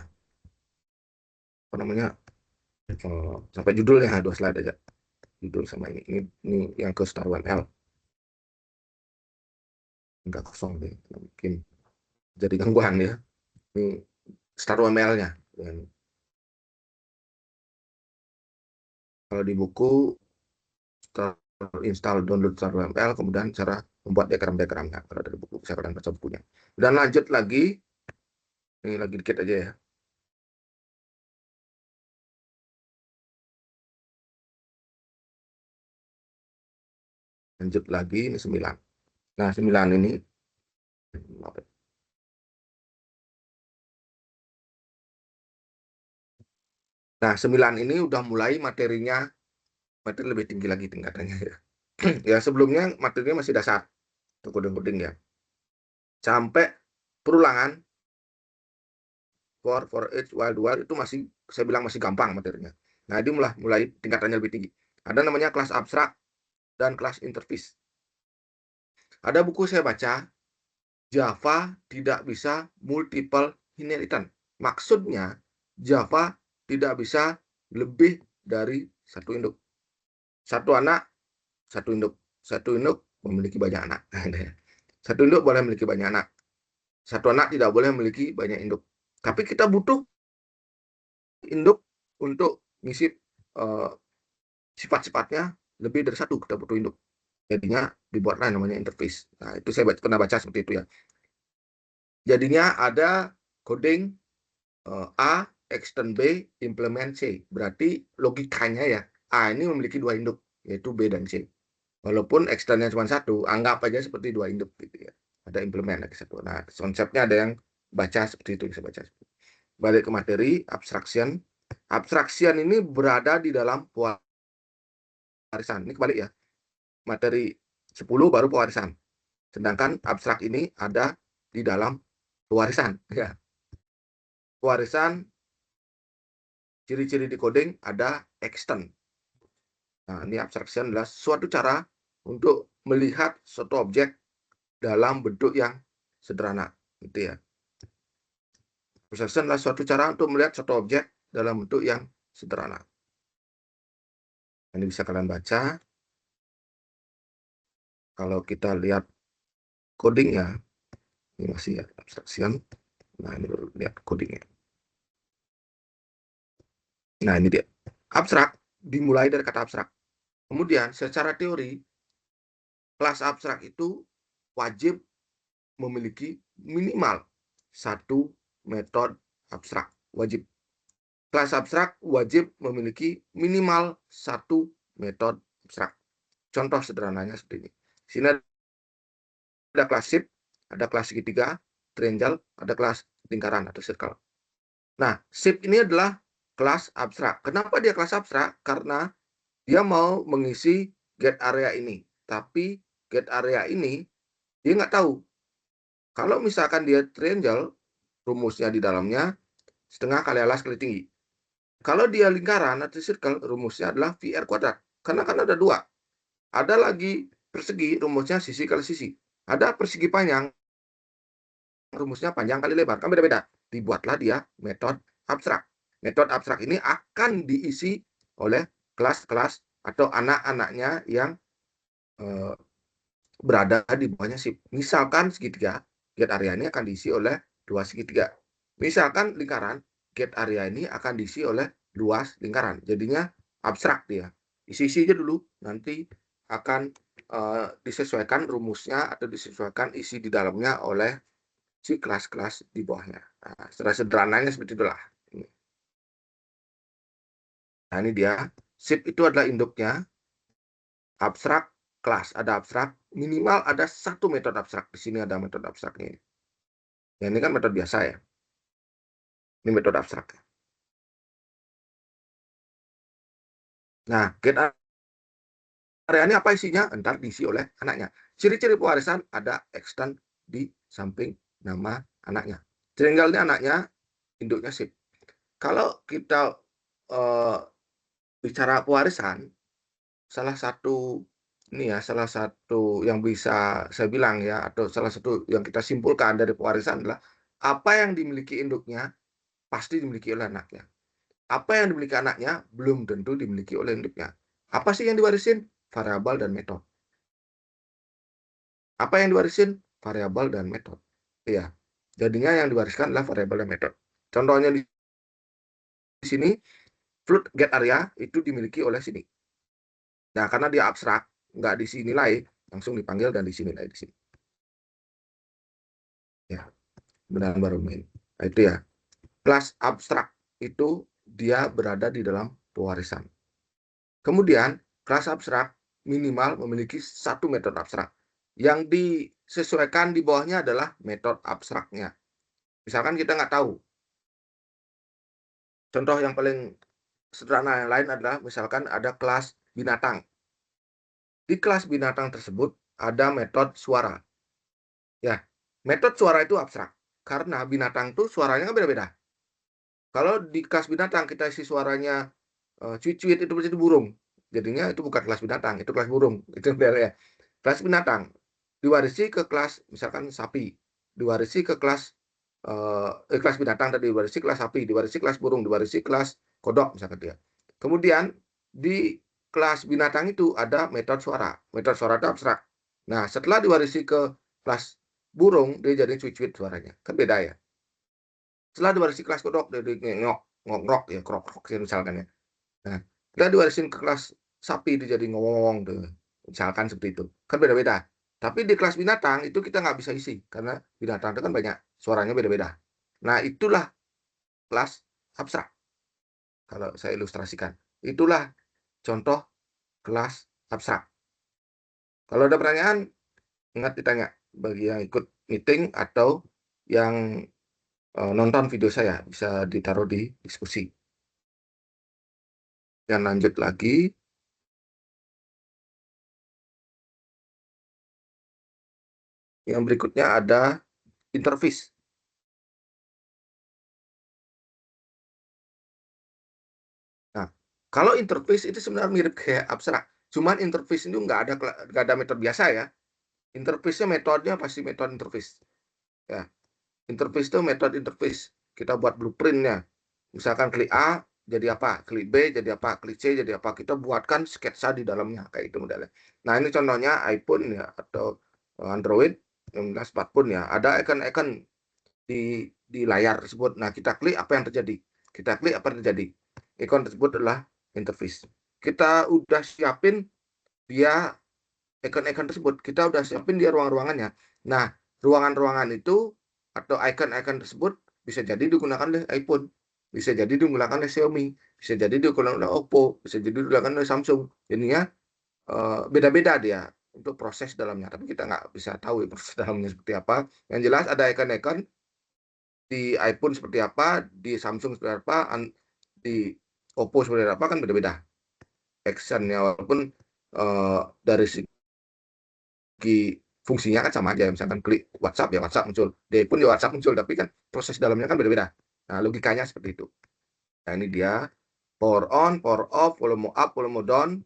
apa namanya, sampai judulnya 2 slide aja. Judul sama ini yang ke Star UML. Enggak kosong deh, mungkin jadi gangguan ya. Ini Star UML-nya. Kalau di buku install download Star UML, kemudian cara membuat diagram-diagramnya. Kalau dari buku saya akan baca bukunya. Dan lanjut lagi, ini lagi dikit aja ya. Lanjut lagi, ini 9. Nah, 9 ini, nah 9 ini udah mulai materinya, materi lebih tinggi lagi tingkatannya ya. Ya sebelumnya materinya masih dasar, coding-coding ya. Sampai perulangan, for each while itu masih, saya bilang masih gampang materinya. Nah, ini mulai tingkatannya lebih tinggi. Ada namanya kelas abstrak dan kelas interface. Ada buku saya baca, Java tidak bisa multiple inheritance. Maksudnya, Java tidak bisa lebih dari satu induk. Satu anak, satu induk. Satu induk memiliki banyak anak. Satu induk boleh memiliki banyak anak. Satu anak tidak boleh memiliki banyak induk. Tapi kita butuh induk untuk ngisi sifat-sifatnya lebih dari satu, kita butuh induk. Jadinya dibuatlah namanya interface. Nah, itu saya pernah baca seperti itu ya. Jadinya ada coding A, extend B, implement C. Berarti logikanya ya, A ini memiliki dua induk, yaitu B dan C. Walaupun extendnya cuma satu, anggap aja seperti dua induk gitu ya. Ada implement lagi satu. Nah, konsepnya ada yang baca seperti itu, bisa baca. Balik ke materi, abstraction. Abstraction ini berada di dalam pewarisan. Ini kebalik ya. Materi 10 baru pewarisan. Sedangkan abstrak ini ada di dalam pewarisan. Ya. Pewarisan, ciri-ciri decoding ada extend. Nah, ini abstraction adalah suatu cara untuk melihat suatu objek dalam bentuk yang sederhana. Gitu ya. Abstraction adalah suatu cara untuk melihat suatu objek dalam bentuk yang sederhana. Ini bisa kalian baca. Kalau kita lihat codingnya, ini masih ya, abstraction. Nah, ini baru lihat codingnya. Nah, ini dia. Abstrak dimulai dari kata abstrak. Kemudian, secara teori, kelas abstrak itu wajib memiliki minimal satu metode abstrak. Wajib. Kelas abstrak wajib memiliki minimal satu metode abstrak. Contoh sederhananya seperti ini. Sini ada kelas shape, ada kelas segitiga, triangle, ada kelas lingkaran atau circle. Nah, shape ini adalah kelas abstrak. Kenapa dia kelas abstrak? Karena dia mau mengisi get area ini. Tapi get area ini dia nggak tahu. Kalau misalkan dia triangle, rumusnya di dalamnya setengah kali alas kali tinggi. Kalau dia lingkaran atau circle, rumusnya adalah VR kuadrat. Karena kan ada dua. Ada lagi persegi, rumusnya sisi kali sisi. Ada persegi panjang, rumusnya panjang kali lebar. Kan beda-beda. Dibuatlah dia metode abstrak. Metode abstrak ini akan diisi oleh kelas-kelas atau anak-anaknya yang berada di bawahnya shape. Misalkan segitiga, get area ini akan diisi oleh dua segitiga. Misalkan lingkaran, get area ini akan diisi oleh luas lingkaran. Jadinya abstrak dia. Isi-isi aja dulu, nanti akan disesuaikan rumusnya atau disesuaikan isi di dalamnya oleh si kelas-kelas di bawahnya. Nah, sederhananya seperti itulah. Nah, ini dia. Shape itu adalah induknya. Abstrak, kelas. Ada abstrak. Minimal ada satu metode abstrak. Di sini ada metode abstraknya. Ya, ini kan metode biasa ya. Ini metode abstrak. Nah, get area ini apa isinya? Ntar diisi oleh anaknya. Ciri-ciri pewarisan ada extend di samping nama anaknya. Triangle ini anaknya, induknya shape. Kalau kita bicara pewarisan, salah satu yang bisa saya bilang ya, atau salah satu yang kita simpulkan dari pewarisan adalah apa yang dimiliki induknya pasti dimiliki oleh anaknya. Apa yang dimiliki anaknya belum tentu dimiliki oleh induknya. Apa sih yang diwarisin? Variabel dan metode. Apa yang diwarisin? Variabel dan metode. Iya. Jadinya yang diwariskan adalah variabel dan metode. Contohnya di sini, float get area itu dimiliki oleh sini. Nah, karena dia abstrak, nggak diisi nilai, langsung dipanggil dan diisi nilai di sini. Ya, benar baru main. Nah, itu ya. Kelas abstrak itu dia berada di dalam pewarisan. Kemudian, kelas abstrak minimal memiliki satu metode abstrak. Yang disesuaikan di bawahnya adalah metode abstraknya. Misalkan kita nggak tahu. Contoh yang paling sederhana yang lain adalah misalkan ada kelas binatang. Di kelas binatang tersebut ada metode suara. Ya, metode suara itu abstrak. Karena binatang itu suaranya kan beda-beda. Kalau di kelas binatang kita isi suaranya cuit-cuit itu berarti burung. Jadinya itu bukan kelas binatang, itu kelas burung. Itu ya. Kelas binatang diwarisi ke kelas misalkan sapi, diwarisi ke kelas kelas binatang tadi diwarisi kelas sapi, diwarisi kelas burung, diwarisi kelas kodok misalkan dia. Kemudian di kelas binatang itu ada metode suara. Metode suara itu abstrak. Nah, setelah diwarisi ke kelas burung, dia jadi cuit-cuit suaranya. Kan beda ya. Setelah diwarisi kelas kodok, dia ngok, ngok, ya krok-krok misalkan ya. Nah, kita diwarisin ke kelas sapi, dia jadi ngomong tuh. Misalkan seperti itu. Kan beda-beda. Tapi di kelas binatang itu kita nggak bisa isi karena binatang itu kan banyak suaranya beda-beda. Nah, itulah kelas abstrak. Kalau saya ilustrasikan, itulah contoh kelas abstrak. Kalau ada pertanyaan, ingat ditanya bagi yang ikut meeting atau yang nonton video saya, bisa ditaruh di diskusi. Dan lanjut lagi. Yang berikutnya ada interface. Nah, kalau interface itu sebenarnya mirip kayak abstrak. Cuman interface itu nggak ada metode biasa ya. Interface-nya metodenya pasti metode interface. Ya, interface itu metode interface. Kita buat blueprint-nya. Misalkan klik A jadi apa, klik B jadi apa, klik C jadi apa. Kita buatkan sketsa di dalamnya kayak itu modelnya. Nah, ini contohnya iPhone ya atau Android yang smartphone ya. Ada icon-icon di layar tersebut. Nah, kita klik apa yang terjadi. Kita klik apa yang terjadi. Icon tersebut adalah interface. Kita udah siapin dia icon-icon tersebut. Kita udah siapin dia ruang-ruangannya. Nah, ruangan-ruangan itu atau icon-icon tersebut bisa jadi digunakan oleh iPhone, bisa jadi digunakan oleh Xiaomi, bisa jadi digunakan oleh Oppo, bisa jadi digunakan oleh Samsung. Jadinya beda-beda dia untuk proses dalamnya. Tapi kita nggak bisa tahu proses dalamnya seperti apa. Yang jelas ada icon-icon di iPhone seperti apa, di Samsung seperti apa, di Oppo seperti apa kan beda-beda actionnya, walaupun dari segi fungsinya kan sama aja. Misalkan klik WhatsApp ya WhatsApp muncul, di iPhone ya WhatsApp muncul, tapi kan proses dalamnya kan beda-beda. Nah, logikanya seperti itu. Nah, ini dia power on, power off, volume up, volume down,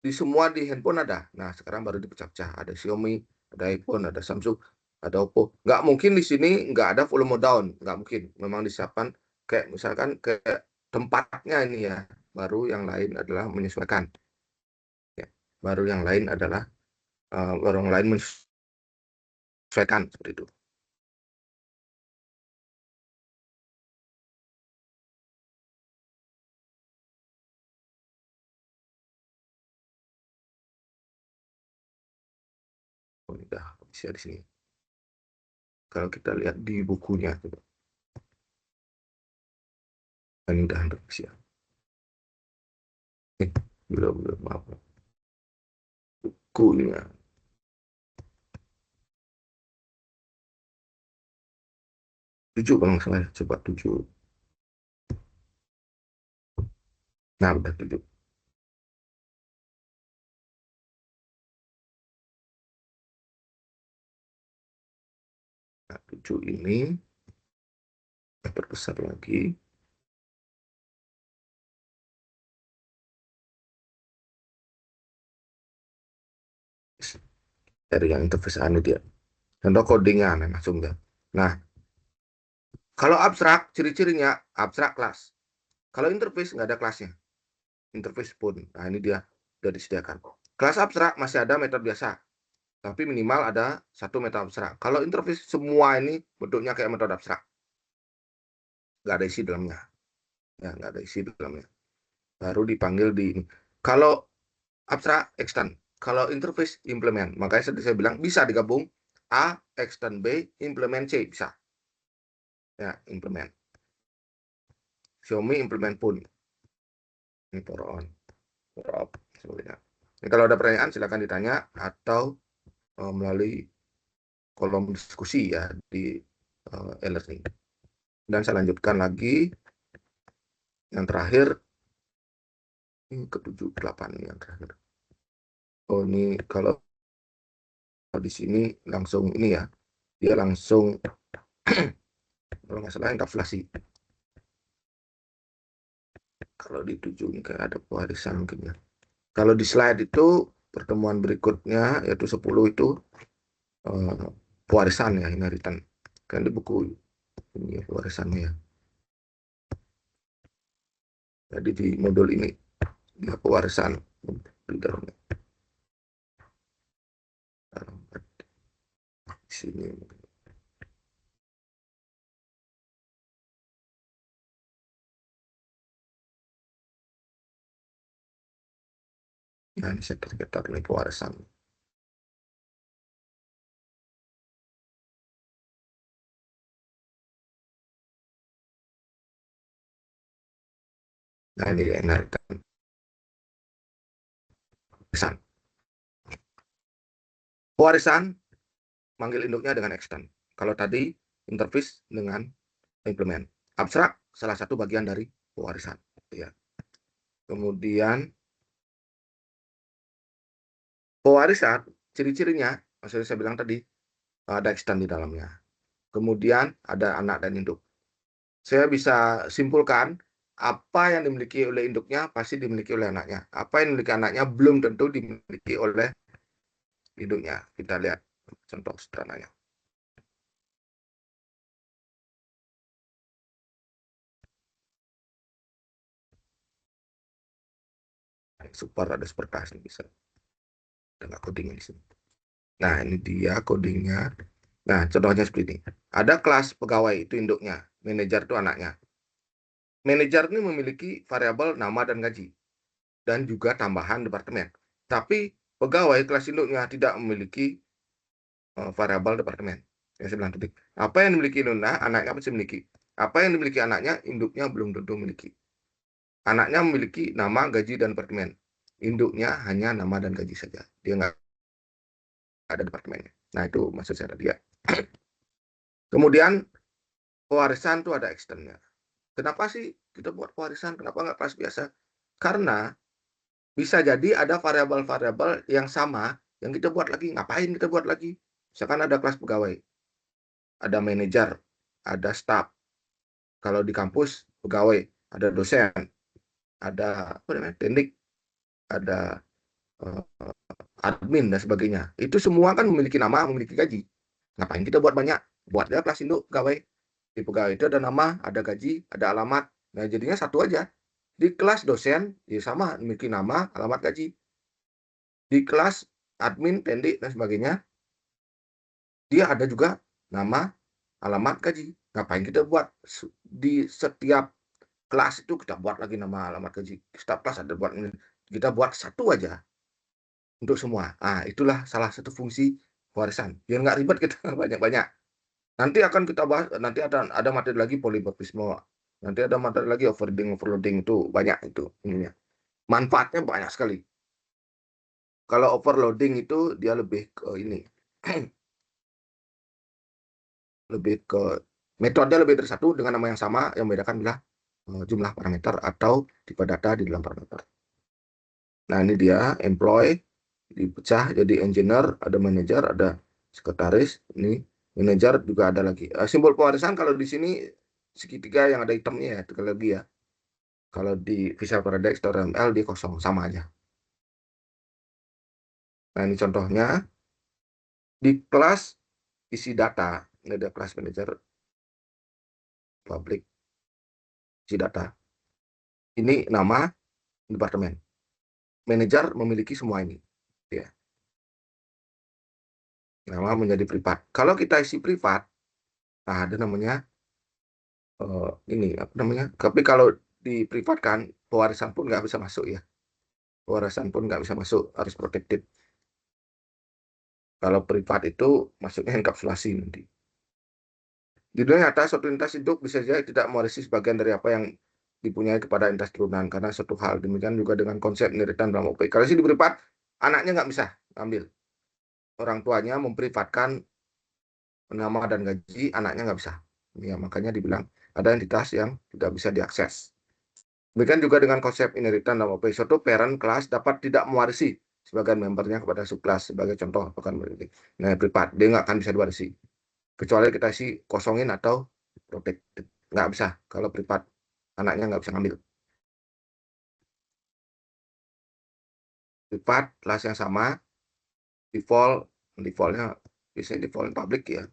di semua di handphone ada. Nah, sekarang baru dipecah-pecah. Ada Xiaomi, ada iPhone, ada Samsung, ada Oppo. Nggak mungkin di sini nggak ada volume down. Nggak mungkin. Memang disiapkan kayak misalkan kayak tempatnya ini ya. Baru yang lain adalah menyesuaikan. Ya. Baru yang lain adalah baru yang lain menyesuaikan seperti itu. Oh, ini udah bisa di sini. Kalau kita lihat di bukunya, coba. Ini udah hampir bisa. Belum, maaf. Bukunya. 7 kalau nggak salah. Coba 7. Nah, udah 7. Nah, 7 ini perbesar lagi. Dari yang interface anu dia. Contoh codingnya nah, langsung ya. Nah, kalau abstrak, ciri-cirinya abstrak kelas. Kalau interface nggak ada kelasnya. Interface pun. Nah, ini dia sudah disediakan. Kelas abstrak masih ada metode biasa. Tapi minimal ada satu metode abstrak. Kalau interface semua ini bentuknya kayak metode abstrak. Nggak ada isi dalamnya. Ya, nggak ada isi dalamnya. Baru dipanggil di ini. Kalau abstrak, extend. Kalau interface, implement. Makanya saya bilang bisa digabung A, extend B, implement C. Bisa. Ya, implement. Xiaomi implement pun. Ini power on, power off, sebagainya. Ini kalau ada pertanyaan silakan ditanya atau melalui kolom diskusi ya di e-learning. Dan saya lanjutkan lagi yang terakhir, ini ke-7, 8 yang terakhir. Oh, ini kalau di sini langsung ini ya, dia langsung kalau nggak salah enkapsulasi. Kalau di 7 ini kayak ada pewarisan mungkin ya. Kalau di slide itu pertemuan berikutnya yaitu 10 itu pewarisan ya, inheritan. Kan di buku ini ya, pewarisannya ya. Jadi di modul ini dia pewarisan di dalamnya. Di sini. Nah, ini sertifikat nilai pewarisan. Nah, ini inheritance. Pewarisan manggil induknya dengan extend. Kalau tadi interface dengan implement. Abstrak salah satu bagian dari pewarisan. Ya. Kemudian pewarisan ciri-cirinya, maksudnya saya bilang tadi ada extend di dalamnya. Kemudian ada anak dan induk. Saya bisa simpulkan apa yang dimiliki oleh induknya pasti dimiliki oleh anaknya. Apa yang dimiliki anaknya belum tentu dimiliki oleh induknya. Kita lihat contoh sederhananya. Super ada super class bisa. Ada codingnya di sini. Nah, ini dia codingnya. Nah, contohnya seperti ini. Ada kelas pegawai, itu induknya. Manajer itu anaknya. Manajer ini memiliki variabel nama dan gaji. Dan juga tambahan departemen. Tapi pegawai kelas induknya tidak memiliki variabel departemen. Yang saya bilang tadi. Apa yang dimiliki induknya, anaknya pasti memiliki. Apa yang dimiliki anaknya, induknya belum tentu memiliki. Anaknya memiliki nama, gaji, dan departemen. Induknya hanya nama dan gaji saja. Dia nggak ada departemennya. Nah, itu maksud saya tadi ya. Kemudian pewarisan itu ada extendnya. Kenapa sih kita buat pewarisan? Kenapa nggak kelas biasa? Karena bisa jadi ada variabel-variabel yang sama yang kita buat lagi. Ngapain kita buat lagi? Misalkan ada kelas pegawai, ada manajer, ada staff. Kalau di kampus pegawai, ada dosen, ada apa namanya, teknik, ada uh, admin dan sebagainya. Itu semua kan memiliki nama, memiliki gaji. Ngapain kita buat banyak? Buatnya kelas induk pegawai. Di pegawai itu ada nama, ada gaji, ada alamat. Nah, jadinya satu aja. Di kelas dosen, ya sama, memiliki nama, alamat, gaji. Di kelas admin, tendik, dan sebagainya, dia ada juga nama, alamat, gaji. Ngapain kita buat di setiap kelas itu kita buat lagi nama, alamat, gaji. Setiap kelas ada buat ini. Kita buat satu aja untuk semua. Ah, itulah salah satu fungsi warisan. Biar nggak ribet kita banyak-banyak. Nanti akan kita bahas, nanti ada materi lagi polimorfisme. Nanti ada materi lagi overloading, overloading itu banyak itu ininya. Manfaatnya banyak sekali. Kalau overloading itu dia lebih ke ini. Lebih ke metode lebih dari satu dengan nama yang sama, yang membedakan adalah jumlah parameter atau tipe data di dalam parameter. Nah, ini dia employee dipecah jadi engineer, ada manager, ada sekretaris. Ini manager juga ada lagi. Simbol pewarisan kalau di sini segitiga yang ada hitamnya ya, sekali lagi ya. Kalau di Visual Paradex atau RML dia kosong, sama aja. Nah, ini contohnya di kelas isi data. Ini ada kelas manager public isi data. Ini nama departemen. Manajer memiliki semua ini. Ya. Nama menjadi privat. Kalau kita isi privat, nah ada namanya ini apa namanya? Tapi kalau diprivatkan, pewarisan pun nggak bisa masuk ya. Pewarisan pun nggak bisa masuk, harus protected. Kalau privat itu masuknya enkapsulasi nanti. Di dunia nyata, suatu entitas hidup bisa saja tidak mewarisi sebagian dari apa yang dipunyai kepada entitas turunan. Karena suatu hal demikian juga dengan konsep inheritan dalam OP. Kalau sih di privat, anaknya nggak bisa ambil. Orang tuanya memprivatkan nama dan gaji, anaknya nggak bisa. Ya, makanya dibilang ada entitas yang tidak bisa diakses. Demikian juga dengan konsep inheritan dalam OP. Suatu parent kelas dapat tidak mewarisi sebagian membernya kepada subkelas. Sebagai contoh, bukan berarti. Nah, privat, dia nggak akan bisa diwarisi. Kecuali kita isi kosongin atau protected. Nggak bisa. Kalau privat, anaknya nggak bisa ngambil. Privat, kelas yang sama, defaultnya biasanya default public ya.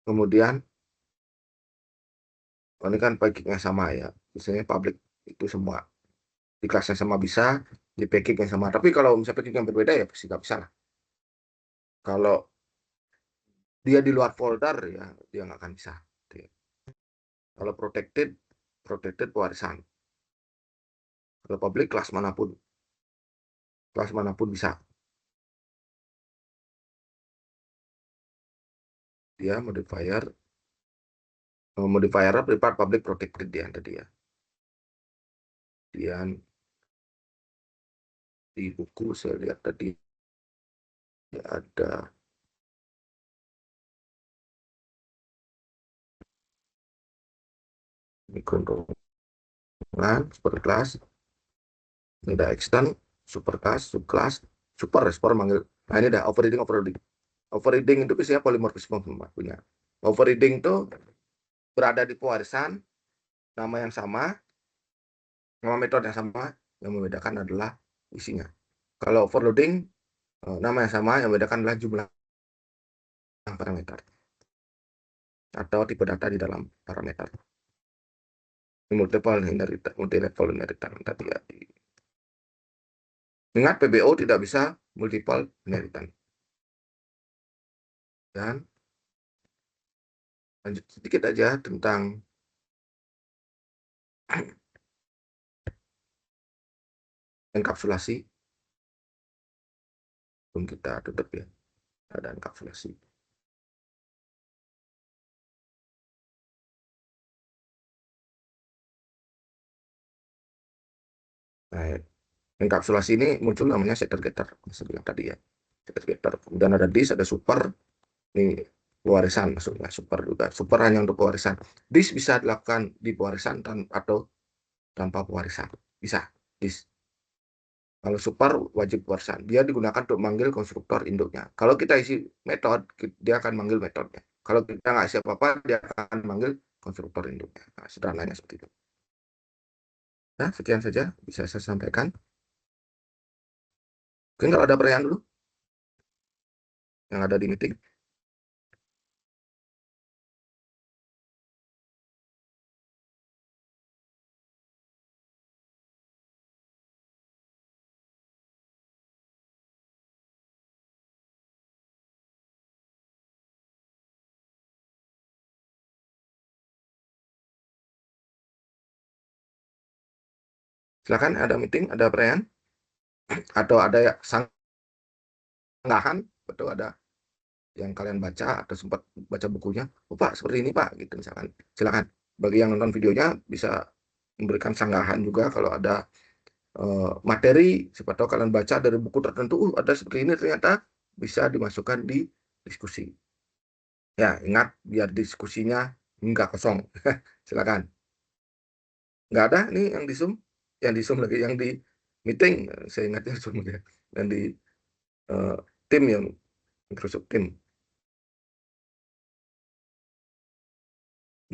Kemudian, ini kan packingnya sama ya. Biasanya public itu semua. Di kelasnya sama bisa, di packing yang sama. Tapi kalau misalnya packing yang berbeda ya pasti nggak bisa lah. Kalau dia di luar folder ya dia nggak akan bisa. Kalau protected pewarisan. Kalau public kelas manapun bisa. Dia modifier privat public protected dia tadi ya. Kemudian di buku saya lihat tadi ada keuntungan superclass, ini ada extend, superclass, subclass, super manggil. Nah ini ada overriding. Overriding itu biasanya polimorfisme punya. Overriding itu berada di pewarisan, nama yang sama, nama metode yang sama, yang membedakan adalah isinya. Kalau overloading, nama yang sama, yang membedakan adalah jumlah parameter atau tipe data di dalam parameter. Multiple inheritance tadi ya. Ingat PBO tidak bisa multiple inheritance. Dan lanjut sedikit aja tentang enkapsulasi. Belum kita tutup ya. Ada enkapsulasi. Nah, enkapsulasi ini muncul namanya setter-getter, saya bilang tadi ya. Setter-getter. Kemudian ada disk, ada super. Ini pewarisan maksudnya, super juga. Super hanya untuk pewarisan. Disk bisa dilakukan di pewarisan atau tanpa pewarisan. Bisa, disk. Kalau super wajib pewarisan. Dia digunakan untuk manggil konstruktor induknya. Kalau kita isi metode, dia akan manggil metodenya. Kalau kita nggak isi apa-apa, dia akan manggil konstruktor induknya. Nah, sederhananya seperti itu. Nah, sekian saja bisa saya sampaikan. Mungkin kalau ada pertanyaan dulu yang ada di meeting. Silakan, ada meeting, ada pertanyaan, atau ada sanggahan, betul ada yang kalian baca atau sempat baca bukunya, oh Pak seperti ini Pak, gitu misalkan. Silakan. Bagi yang nonton videonya bisa memberikan sanggahan juga kalau ada materi, siapa tahu kalian baca dari buku tertentu, ada seperti ini ternyata bisa dimasukkan di diskusi. Ya, ingat biar diskusinya nggak kosong. Silakan. Nggak ada nih yang di Zoom lagi, yang di meeting, saya ingatnya Zoom ya, dan di tim yang Microsoft Team.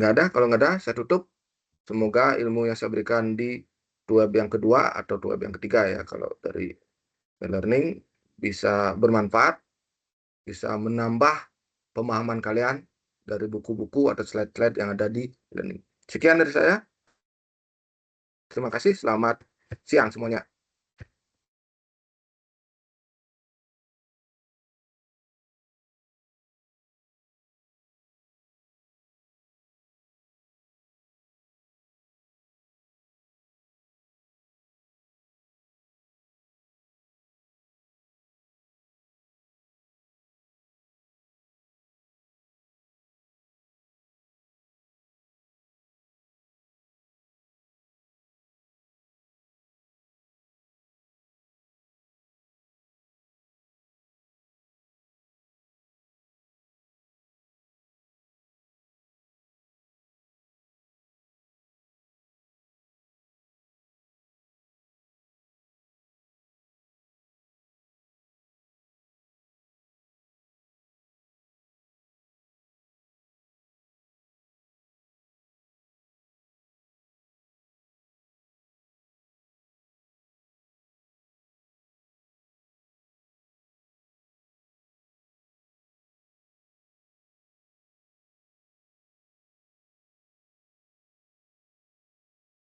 Nggak ada, kalau nggak ada saya tutup. Semoga ilmu yang saya berikan di web yang kedua atau web yang ketiga ya, kalau dari e-learning bisa bermanfaat, bisa menambah pemahaman kalian dari buku-buku atau slide-slide yang ada di e-learning. Sekian dari saya. Terima kasih, selamat siang semuanya.